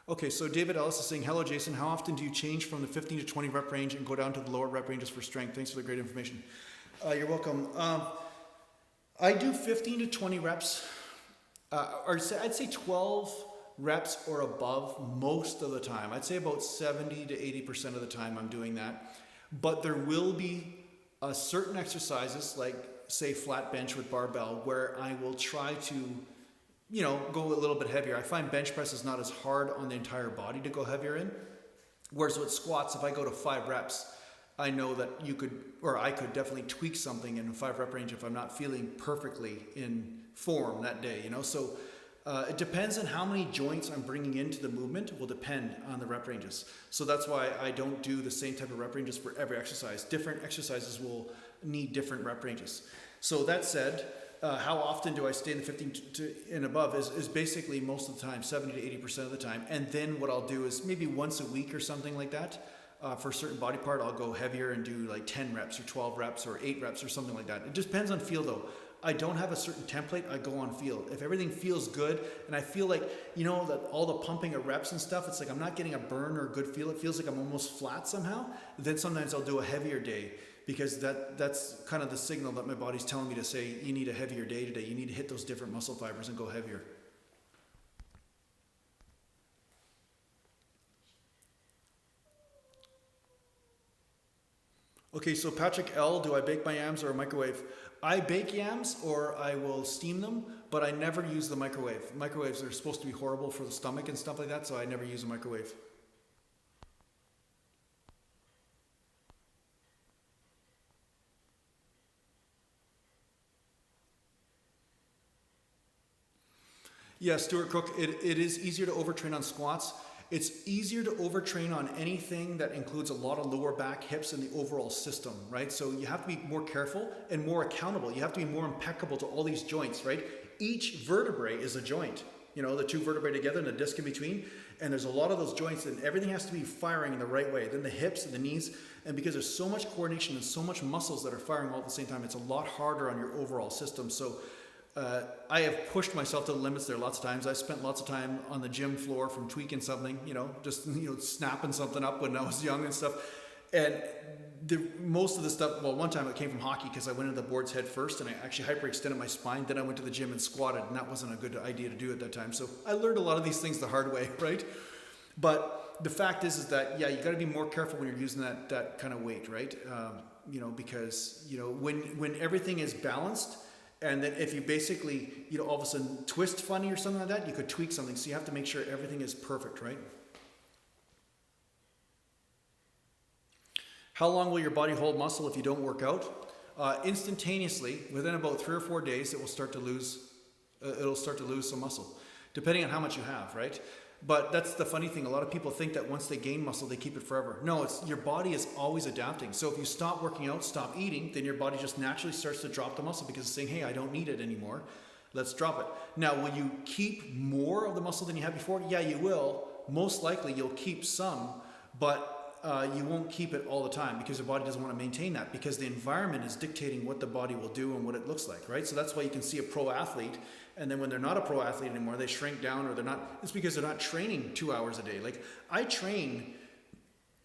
Okay, so David Ellis is saying, hello Jason, how often do you change from the 15 to 20 rep range and go down to the lower rep ranges for strength? Thanks for the great information. You're welcome. I do 15 to 20 reps, I'd say 12 reps or above most of the time. I'd say about 70 to 80% of the time I'm doing that. But there will be certain exercises, like say flat bench with barbell, where I will try to go a little bit heavier. I find bench press is not as hard on the entire body to go heavier in. Whereas with squats, if I go to 5 reps, I know that you could, or I could definitely tweak something in a 5 rep range if I'm not feeling perfectly in form that day, you know? So it depends on how many joints I'm bringing into the movement will depend on the rep ranges. So that's why I don't do the same type of rep ranges for every exercise. Different exercises will need different rep ranges. So that said, how often do I stay in the 15 and above is basically most of the time, 70 to 80% of the time. And then what I'll do is maybe once a week or something like that. For a certain body part, I'll go heavier and do like 10 reps or 12 reps or 8 reps or something like that. It just depends on feel though. I don't have a certain template, I go on feel. If everything feels good and I feel like, you know, that all the pumping of reps and stuff, it's like I'm not getting a burn or a good feel. It feels like I'm almost flat somehow. Then sometimes I'll do a heavier day because that's kind of the signal that my body's telling me to say, you need a heavier day today. You need to hit those different muscle fibers and go heavier. Okay, so Patrick L, do I bake my yams or microwave? I bake yams or I will steam them, but I never use the microwave. Microwaves are supposed to be horrible for the stomach and stuff like that, so I never use a microwave. Yeah, Stuart Cook, it is easier to overtrain on squats. It's easier to overtrain on anything that includes a lot of lower back, hips, and the overall system, right? So you have to be more careful and more accountable. You have to be more impeccable to all these joints, right? Each vertebrae is a joint. You know, the 2 vertebrae together and the disc in between. And there's a lot of those joints and everything has to be firing in the right way. Then the hips and the knees. And because there's so much coordination and so much muscles that are firing all at the same time, it's a lot harder on your overall system. So I have pushed myself to the limits there lots of times. I spent lots of time on the gym floor from tweaking something, you know, just, you know, snapping something up when I was young and stuff. And most of the stuff, well, one time it came from hockey because I went into the boards head first and I actually hyperextended my spine. Then I went to the gym and squatted, and that wasn't a good idea to do at that time. So I learned a lot of these things the hard way, right? But the fact is that, yeah, you got to be more careful when you're using that kind of weight, right? You know, because, you know, when everything is balanced, and then if you basically, you know, all of a sudden twist funny or something like that, you could tweak something. So you have to make sure everything is perfect, right? How long will your body hold muscle if you don't work out? Instantaneously, within about 3 or 4 days, it'll start to lose some muscle, depending on how much you have, right? But that's the funny thing. A lot of people think that once they gain muscle, they keep it forever. No, it's your body is always adapting. So if you stop working out, stop eating, then your body just naturally starts to drop the muscle because it's saying, hey, I don't need it anymore. Let's drop it. Now, will you keep more of the muscle than you had before? Yeah, you will. Most likely you'll keep some, but you won't keep it all the time because your body doesn't want to maintain that because the environment is dictating what the body will do and what it looks like, right? So that's why you can see a pro athlete, and then when they're not a pro athlete anymore, they shrink down or they're not. It's because they're not training 2 hours a day. Like I train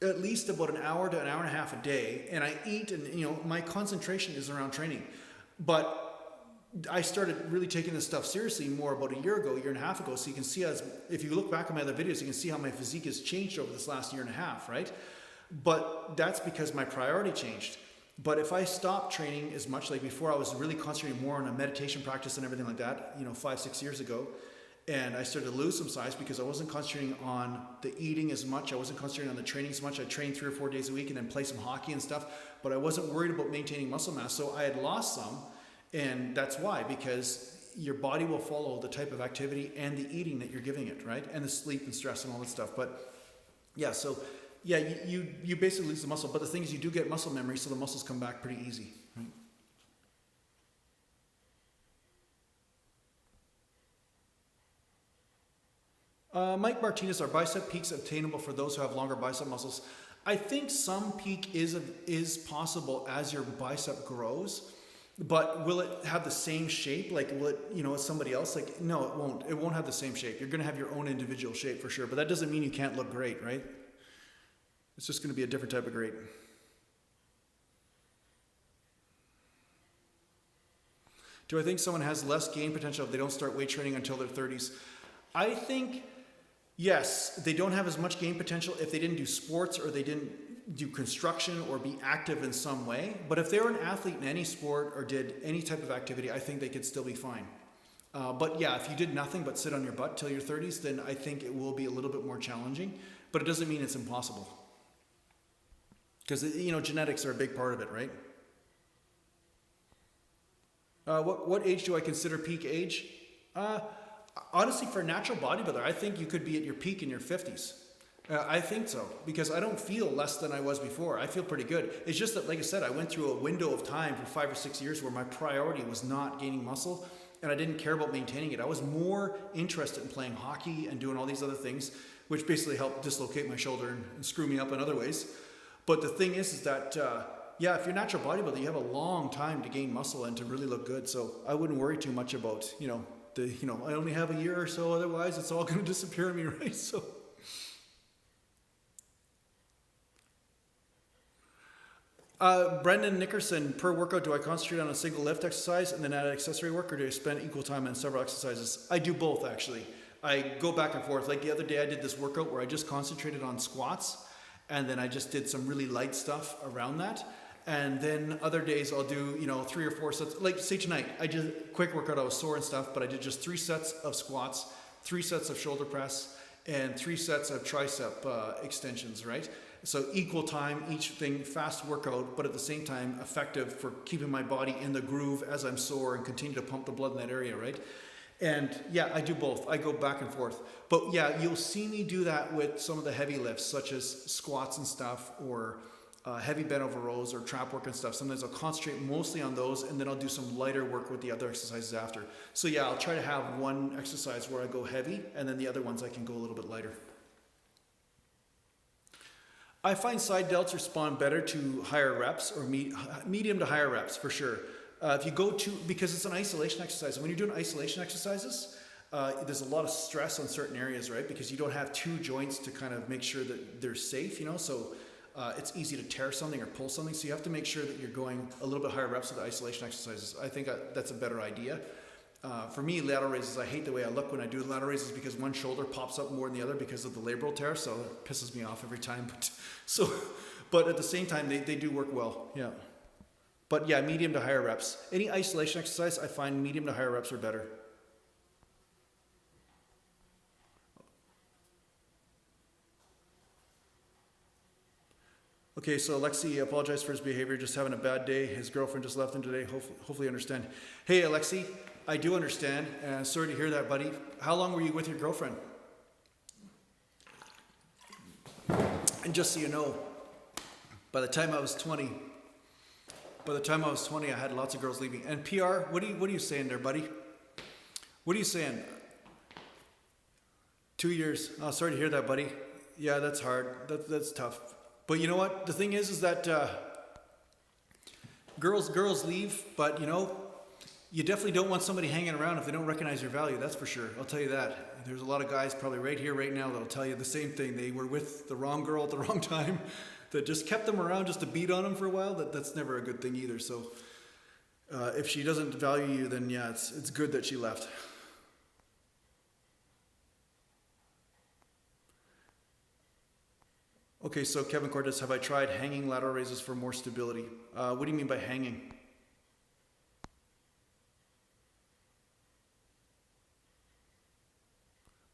at least about an hour to an hour and a half a day, and I eat, and you know my concentration is around training. But I started really taking this stuff seriously more about a year and a half ago. So you can see, if you look back at my other videos, you can see how my physique has changed over this last year and a half, right? But that's because my priority changed. But if I stopped training as much, like before, I was really concentrating more on a meditation practice and everything like that, 5-6 years ago. And I started to lose some size because I wasn't concentrating on the eating as much. I wasn't concentrating on the training as much. I trained 3 or 4 days a week and then play some hockey and stuff. But I wasn't worried about maintaining muscle mass. So I had lost some. And that's why, because your body will follow the type of activity and the eating that you're giving it, right? And the sleep and stress and all that stuff. But yeah, so yeah, you basically lose the muscle. But the thing is, you do get muscle memory, so the muscles come back pretty easy, right? Mike Martinez, are bicep peaks obtainable for those who have longer bicep muscles? I think some peak is possible as your bicep grows. But will it have the same shape? Like, will it, as somebody else? Like, no, it won't. It won't have the same shape. You're going to have your own individual shape for sure. But that doesn't mean you can't look great, right? It's just going to be a different type of great. Do I think someone has less gain potential if they don't start weight training until their 30s? I think, yes, they don't have as much gain potential if they didn't do sports or they didn't do construction or be active in some way. But if they were an athlete in any sport or did any type of activity, I think they could still be fine. But yeah, if you did nothing but sit on your butt till your 30s, then I think it will be a little bit more challenging, but it doesn't mean it's impossible. Because, genetics are a big part of it, right? What age do I consider peak age? Honestly, for a natural bodybuilder, I think you could be at your peak in your 50s. I think so, because I don't feel less than I was before. I feel pretty good. It's just that, like I said, I went through a window of time for 5 or 6 years where my priority was not gaining muscle, and I didn't care about maintaining it. I was more interested in playing hockey and doing all these other things, which basically helped dislocate my shoulder and screw me up in other ways. But the thing is that, if you're a natural bodybuilder, you have a long time to gain muscle and to really look good. So I wouldn't worry too much about, I only have a year or so, otherwise it's all going to disappear on me, right? So. Brendan Nickerson, per workout, do I concentrate on a single lift exercise and then add accessory work, or do I spend equal time on several exercises? I do both, actually. I go back and forth. Like the other day, I did this workout where I just concentrated on squats, and then I just did some really light stuff around that. And then other days I'll do, 3 or 4 sets. Like say tonight, I did a quick workout. I was sore and stuff, but I did just 3 sets of squats, 3 sets of shoulder press, and 3 sets of tricep extensions, right? So equal time, each thing, fast workout, but at the same time effective for keeping my body in the groove as I'm sore and continue to pump the blood in that area, right? And yeah, I do both. I go back and forth. But yeah, you'll see me do that with some of the heavy lifts, such as squats and stuff, or heavy bent over rows or trap work and stuff. Sometimes I'll concentrate mostly on those, and then I'll do some lighter work with the other exercises after. So yeah, I'll try to have one exercise where I go heavy, and then the other ones I can go a little bit lighter. I find side delts respond better to higher reps, or medium to higher reps for sure. If you go to, because it's an isolation exercise, and when you're doing isolation exercises, there's a lot of stress on certain areas, right? Because you don't have 2 joints to kind of make sure that they're safe, so it's easy to tear something or pull something. So you have to make sure that you're going a little bit higher reps with the isolation exercises. I think that's a better idea. For me, lateral raises, I hate the way I look when I do lateral raises because one shoulder pops up more than the other because of the labral tear, so it pisses me off every time. But at the same time, they do work well, yeah. But yeah, medium to higher reps. Any isolation exercise, I find medium to higher reps are better. Okay, so Alexi apologized for his behavior, just having a bad day. His girlfriend just left him today. Hopefully you understand. Hey, Alexi, I do understand. Sorry to hear that, buddy. How long were you with your girlfriend? And just so you know, by the time I was 20, I had lots of girls leaving. And PR, what are you saying there, buddy? What are you saying? 2 years. Oh, sorry to hear that, buddy. Yeah, that's hard. That's tough. But you know what? The thing is that girls leave, but you definitely don't want somebody hanging around if they don't recognize your value. That's for sure. I'll tell you that. There's a lot of guys probably right here, right now, that'll tell you the same thing. They were with the wrong girl at the wrong time that just kept them around just to beat on them for a while. That's never a good thing either. So if she doesn't value you, then yeah, it's good that she left. Okay, so Kevin Cortez, have I tried hanging lateral raises for more stability? What do you mean by hanging?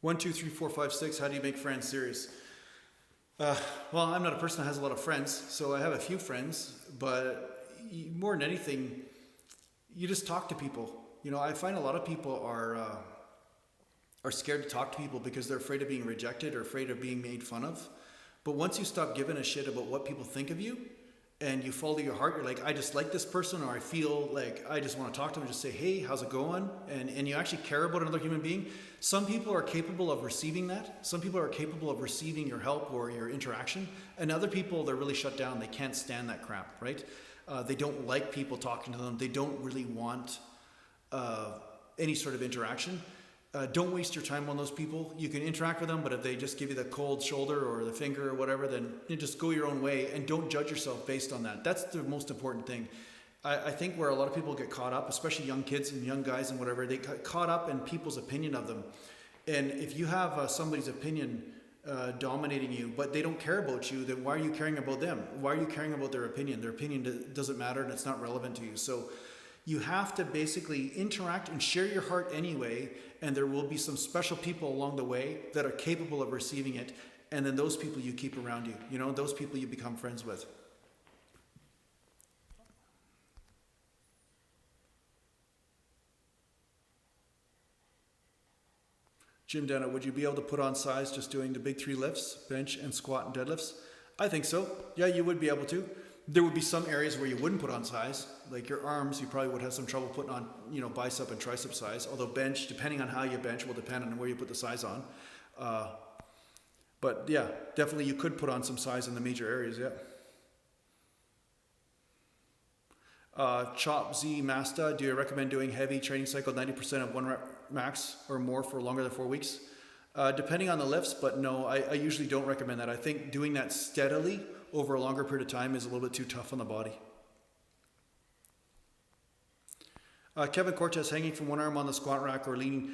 One, two, three, four, five, six. How do you make friends? Serious. Well, I'm not a person that has a lot of friends, so I have a few friends, but more than anything, you just talk to people. I find a lot of people are scared to talk to people because they're afraid of being rejected or afraid of being made fun of. But once you stop giving a shit about what people think of you and you follow your heart, you're like, I just like this person, or I feel like I just want to talk to them and just say, hey, how's it going? And you actually care about another human being. Some people are capable of receiving that. Some people are capable of receiving your help or your interaction. And other people, they're really shut down. They can't stand that crap, right? They don't like people talking to them. They don't really want any sort of interaction. Don't waste your time on those people. You can interact with them, but if they just give you the cold shoulder or the finger or whatever, then you just go your own way and don't judge yourself based on that. That's the most important thing. I think where a lot of people get caught up, especially young kids and young guys and whatever, they get caught up in people's opinion of them. And if you have somebody's opinion dominating you, but they don't care about you, then why are you caring about them? Why are you caring about their opinion? Their opinion doesn't matter and it's not relevant to you. So you have to basically interact and share your heart anyway, and there will be some special people along the way that are capable of receiving it, and then those people you keep around you. Those people you become friends with. Jim Dana, would you be able to put on size just doing the big 3 lifts, bench and squat and deadlifts? I think so. Yeah, you would be able to. There would be some areas where you wouldn't put on size, like your arms. You probably would have some trouble putting on, bicep and tricep size. Although bench, depending on how you bench, will depend on where you put the size on. But yeah, definitely you could put on some size in the major areas. Yeah. Chop Z Masta, do you recommend doing heavy training cycle 90% of 1 rep max or more for longer than 4 weeks? Depending on the lifts, but no, I usually don't recommend that. I think doing that steadily over a longer period of time is a little bit too tough on the body. Kevin Cortez, hanging from one arm on the squat rack or leaning.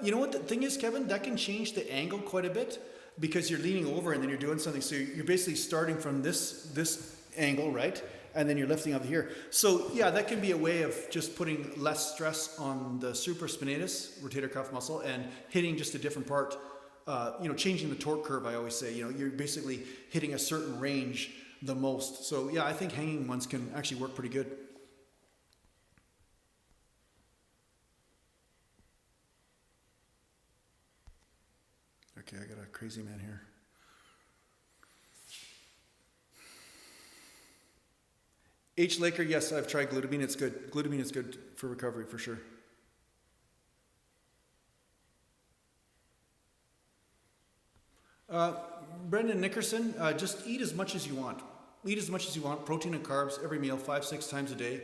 You know what the thing is, Kevin? That can change the angle quite a bit because you're leaning over and then you're doing something. So you're basically starting from this angle, right? And then you're lifting up here. So yeah, that can be a way of just putting less stress on the supraspinatus, rotator cuff muscle, and hitting just a different part. Changing the torque curve, I always say. You're basically hitting a certain range the most. So yeah, I think hanging ones can actually work pretty good. Okay, I got a crazy man here. H. Laker, yes, I've tried glutamine. It's good. Glutamine is good for recovery for sure. Brendan Nickerson, just eat as much as you want. Eat as much as you want, protein and carbs every meal, 5-6 times a day.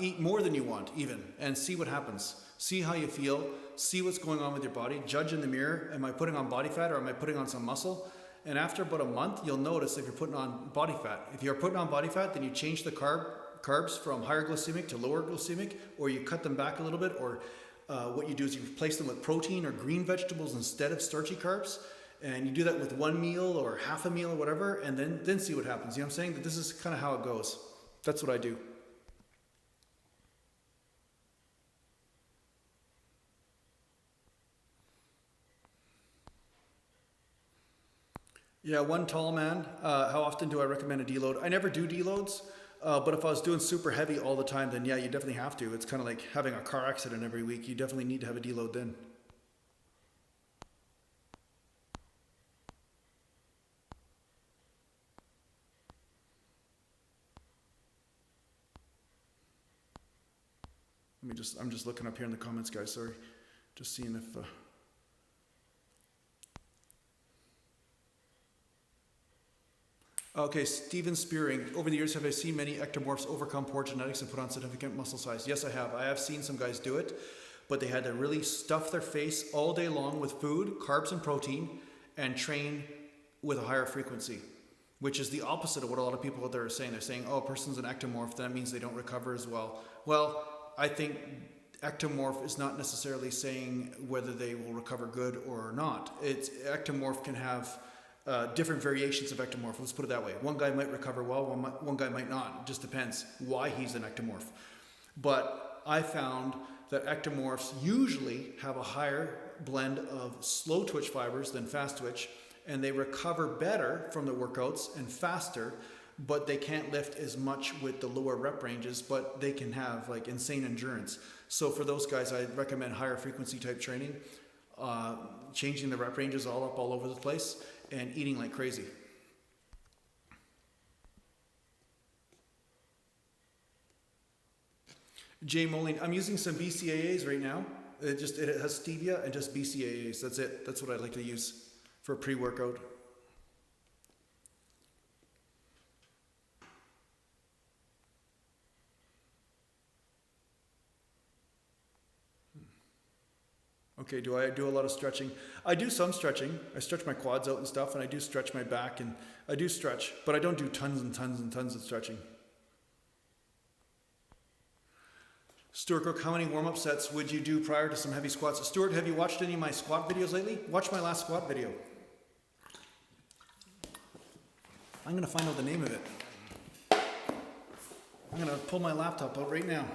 Eat more than you want even, and see what happens. See how you feel, see what's going on with your body, judge in the mirror, am I putting on body fat or am I putting on some muscle? And after about a month, you'll notice if you're putting on body fat. If you're putting on body fat, then you change the carbs from higher glycemic to lower glycemic, or you cut them back a little bit, or what you do is you replace them with protein or green vegetables instead of starchy carbs. And you do that with one meal or half a meal or whatever, and then see what happens. You know what I'm saying? That this is kind of how it goes. That's what I do. Yeah, one tall man. How often do I recommend a deload? I never do deloads, but if I was doing super heavy all the time, then yeah, you definitely have to. It's kind of like having a car accident every week. You definitely need to have a deload then. I'm just looking up here in the comments, guys. Sorry, just seeing if. Okay, Steven Spearing. Over the years, have I seen many ectomorphs overcome poor genetics and put on significant muscle size? Yes, I have. I have seen some guys do it, but they had to really stuff their face all day long with food, carbs and protein, and train with a higher frequency, which is the opposite of what a lot of people out there are saying. They're saying, oh, a person's an ectomorph, that means they don't recover as well. Well, I think ectomorph is not necessarily saying whether they will recover good or not. Ectomorph can have different variations of ectomorph. Let's put it that way. One guy might recover well, one guy might not. It just depends why he's an ectomorph. But I found that ectomorphs usually have a higher blend of slow twitch fibers than fast twitch, and they recover better from the workouts and faster, but they can't lift as much with the lower rep ranges, but they can have like insane endurance. So for those guys, I recommend higher frequency type training, changing the rep ranges all up all over the place, and eating like crazy. Jay Moline, I'm using some BCAAs right now. It has stevia and just BCAAs. That's it. That's what I like to use for pre-workout. Okay, do I do a lot of stretching? I do some stretching. I stretch my quads out and stuff, and I do stretch my back, and I do stretch, but I don't do tons and tons and tons of stretching. Stuart Cook, how many warm-up sets would you do prior to some heavy squats? Stuart, have you watched any of my squat videos lately? Watch my last squat video. I'm going to find out the name of it. I'm going to pull my laptop out right now.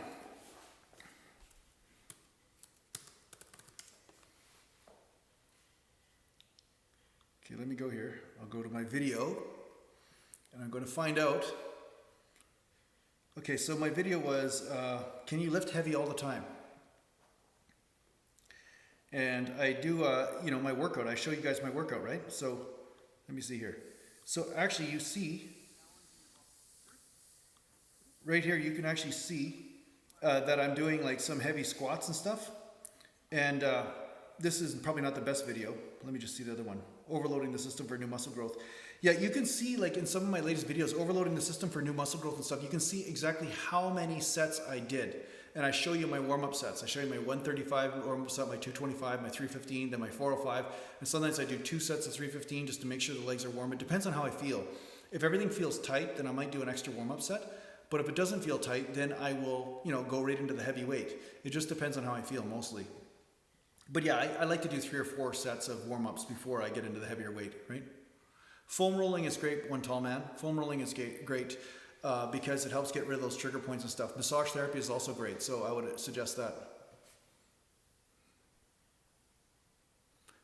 Okay, let me go here. I'll go to my video, and I'm going to find out. Okay, so my video was, can you lift heavy all the time? and I do, you know, my workout. I show you guys my workout, right? So let me see here. So actually you see, right here, you can actually see that I'm doing like some heavy squats and stuff. And this is probably not the best video. Let me just see the other one. Overloading the system for new muscle growth. Yeah, you can see like in some of my latest videos, overloading the system for new muscle growth and stuff, you can see exactly how many sets I did. And I show you my warm-up sets. I show you my 135 warm-up set, my 225, my 315, then my 405. And sometimes I do 2 sets of 315 just to make sure the legs are warm. It depends on how I feel. If everything feels tight, then I might do an extra warm-up set. But if it doesn't feel tight, then I will, you know, go right into the heavy weight. It just depends on how I feel mostly. But yeah, I like to do 3 or 4 sets of warm-ups before I get into the heavier weight, right? Foam rolling is great, one tall man. Foam rolling is great because it helps get rid of those trigger points and stuff. Massage therapy is also great, so I would suggest that.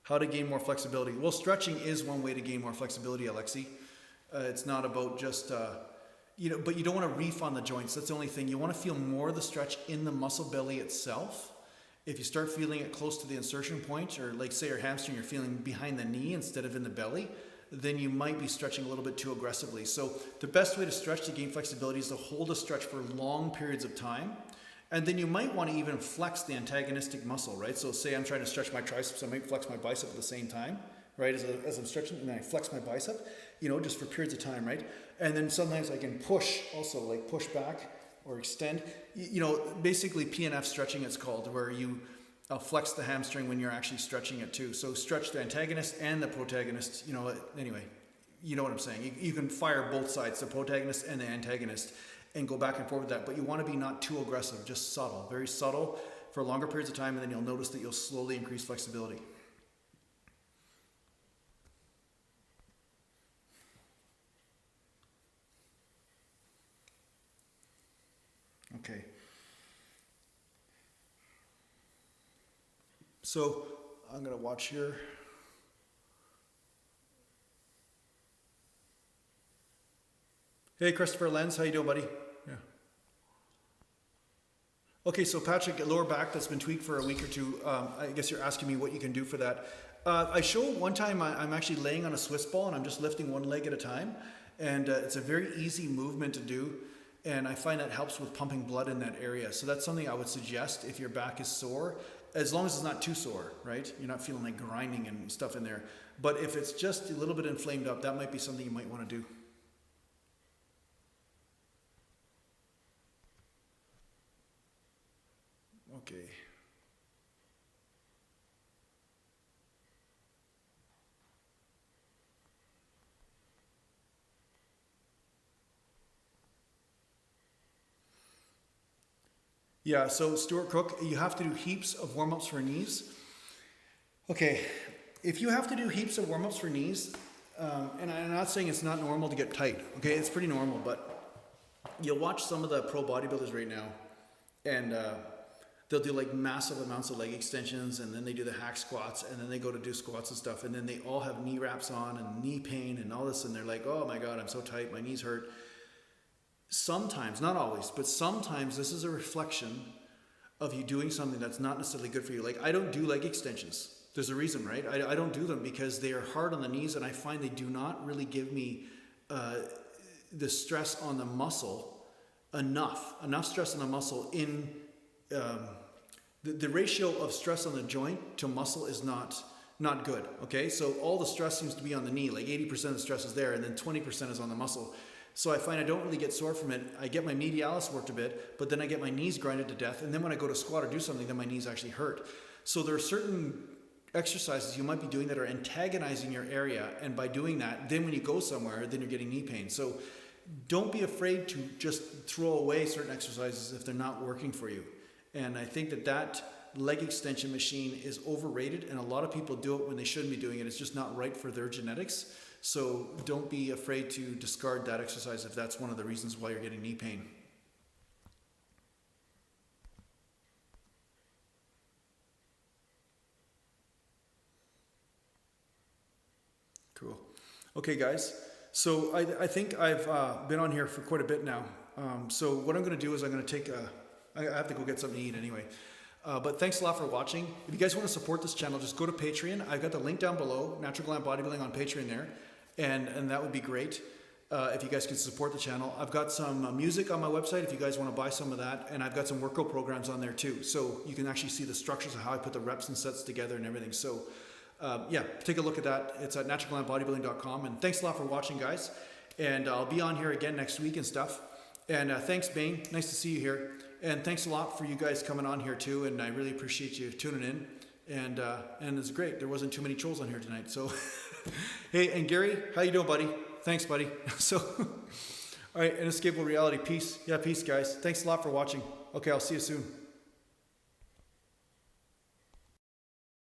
How to gain more flexibility? Well, stretching is one way to gain more flexibility, Alexi. It's not about just, you know, but you don't want to reef on the joints. That's the only thing. You want to feel more of the stretch in the muscle belly itself. If you start feeling it close to the insertion point, or like say your hamstring, you're feeling behind the knee instead of in the belly, then you might be stretching a little bit too aggressively. So the best way to stretch to gain flexibility is to hold a stretch for long periods of time. And then you might want to even flex the antagonistic muscle, right? So say I'm trying to stretch my triceps, I might flex my bicep at the same time, right? As I'm stretching, and then I flex my bicep, you know, just for periods of time, right? And then sometimes I can push also, like push back or extend. You know, basically PNF stretching it's called, where you flex the hamstring when you're actually stretching it too. So stretch the antagonist and the protagonist, you know, anyway, you know what I'm saying. You can fire both sides, the protagonist and the antagonist, and go back and forth with that. But you want to be not too aggressive, just subtle, very subtle for longer periods of time, and then you'll notice that you'll slowly increase flexibility. Okay. So I'm going to watch here. Hey, Christopher Lenz, how you doing, buddy? Yeah. Okay, so Patrick, lower back that's been tweaked for a week or two. I guess you're asking me what you can do for that. I showed one time I'm actually laying on a Swiss ball and I'm just lifting one leg at a time. And it's a very easy movement to do. And I find that helps with pumping blood in that area. So that's something I would suggest if your back is sore, as long as it's not too sore, right? You're not feeling like grinding and stuff in there. But if it's just a little bit inflamed up, that might be something you might want to do. Okay. Yeah, so Stuart Cook, you have to do heaps of warm-ups for knees. Okay, if you have to do heaps of warm-ups for knees, and I'm not saying it's not normal to get tight, okay, it's pretty normal, but you'll watch some of the pro bodybuilders right now, and they'll do like massive amounts of leg extensions, and then they do the hack squats, and then they go to do squats and stuff, and then they all have knee wraps on and knee pain and all this, and they're like, oh my God, I'm so tight, my knees hurt. Sometimes, not always, but sometimes this is a reflection of you doing something that's not necessarily good for you. Like I don't do leg extensions. There's a reason, right? I don't do them because they are hard on the knees, and I find they do not really give me the stress on the muscle enough stress on the muscle in the ratio of stress on the joint to muscle is not good. Okay, so all the stress seems to be on the knee, like 80% of the stress is there, and then 20% is on the muscle. So I find I don't really get sore from it. I get my medialis worked a bit, but then I get my knees grinded to death. And then when I go to squat or do something, then my knees actually hurt. So there are certain exercises you might be doing that are antagonizing your area. And by doing that, then when you go somewhere, then you're getting knee pain. So don't be afraid to just throw away certain exercises if they're not working for you. And I think that leg extension machine is overrated, and a lot of people do it when they shouldn't be doing it. It's just not right for their genetics. So don't be afraid to discard that exercise if that's one of the reasons why you're getting knee pain. Cool. Okay, guys. So I think I've been on here for quite a bit now. So what I'm going to do is I'm going to take I have to go get something to eat anyway. But thanks a lot for watching. If you guys want to support this channel, just go to Patreon. I've got the link down below, Natural Glam Bodybuilding on Patreon there. And that would be great if you guys can support the channel. I've got some music on my website if you guys want to buy some of that. And I've got some workout programs on there too. So you can actually see the structures of how I put the reps and sets together and everything. So yeah, take a look at that. It's at naturalglambodybuilding.com. And thanks a lot for watching, guys. And I'll be on here again next week and stuff. And thanks, Bane. Nice to see you here. And thanks a lot for you guys coming on here too. And I really appreciate you tuning in. And it's great. There wasn't too many trolls on here tonight. So, hey, and Gary, how you doing, buddy? Thanks, buddy. So, all right, Inescapable Reality. Peace. Yeah, peace, guys. Thanks a lot for watching. Okay, I'll see you soon.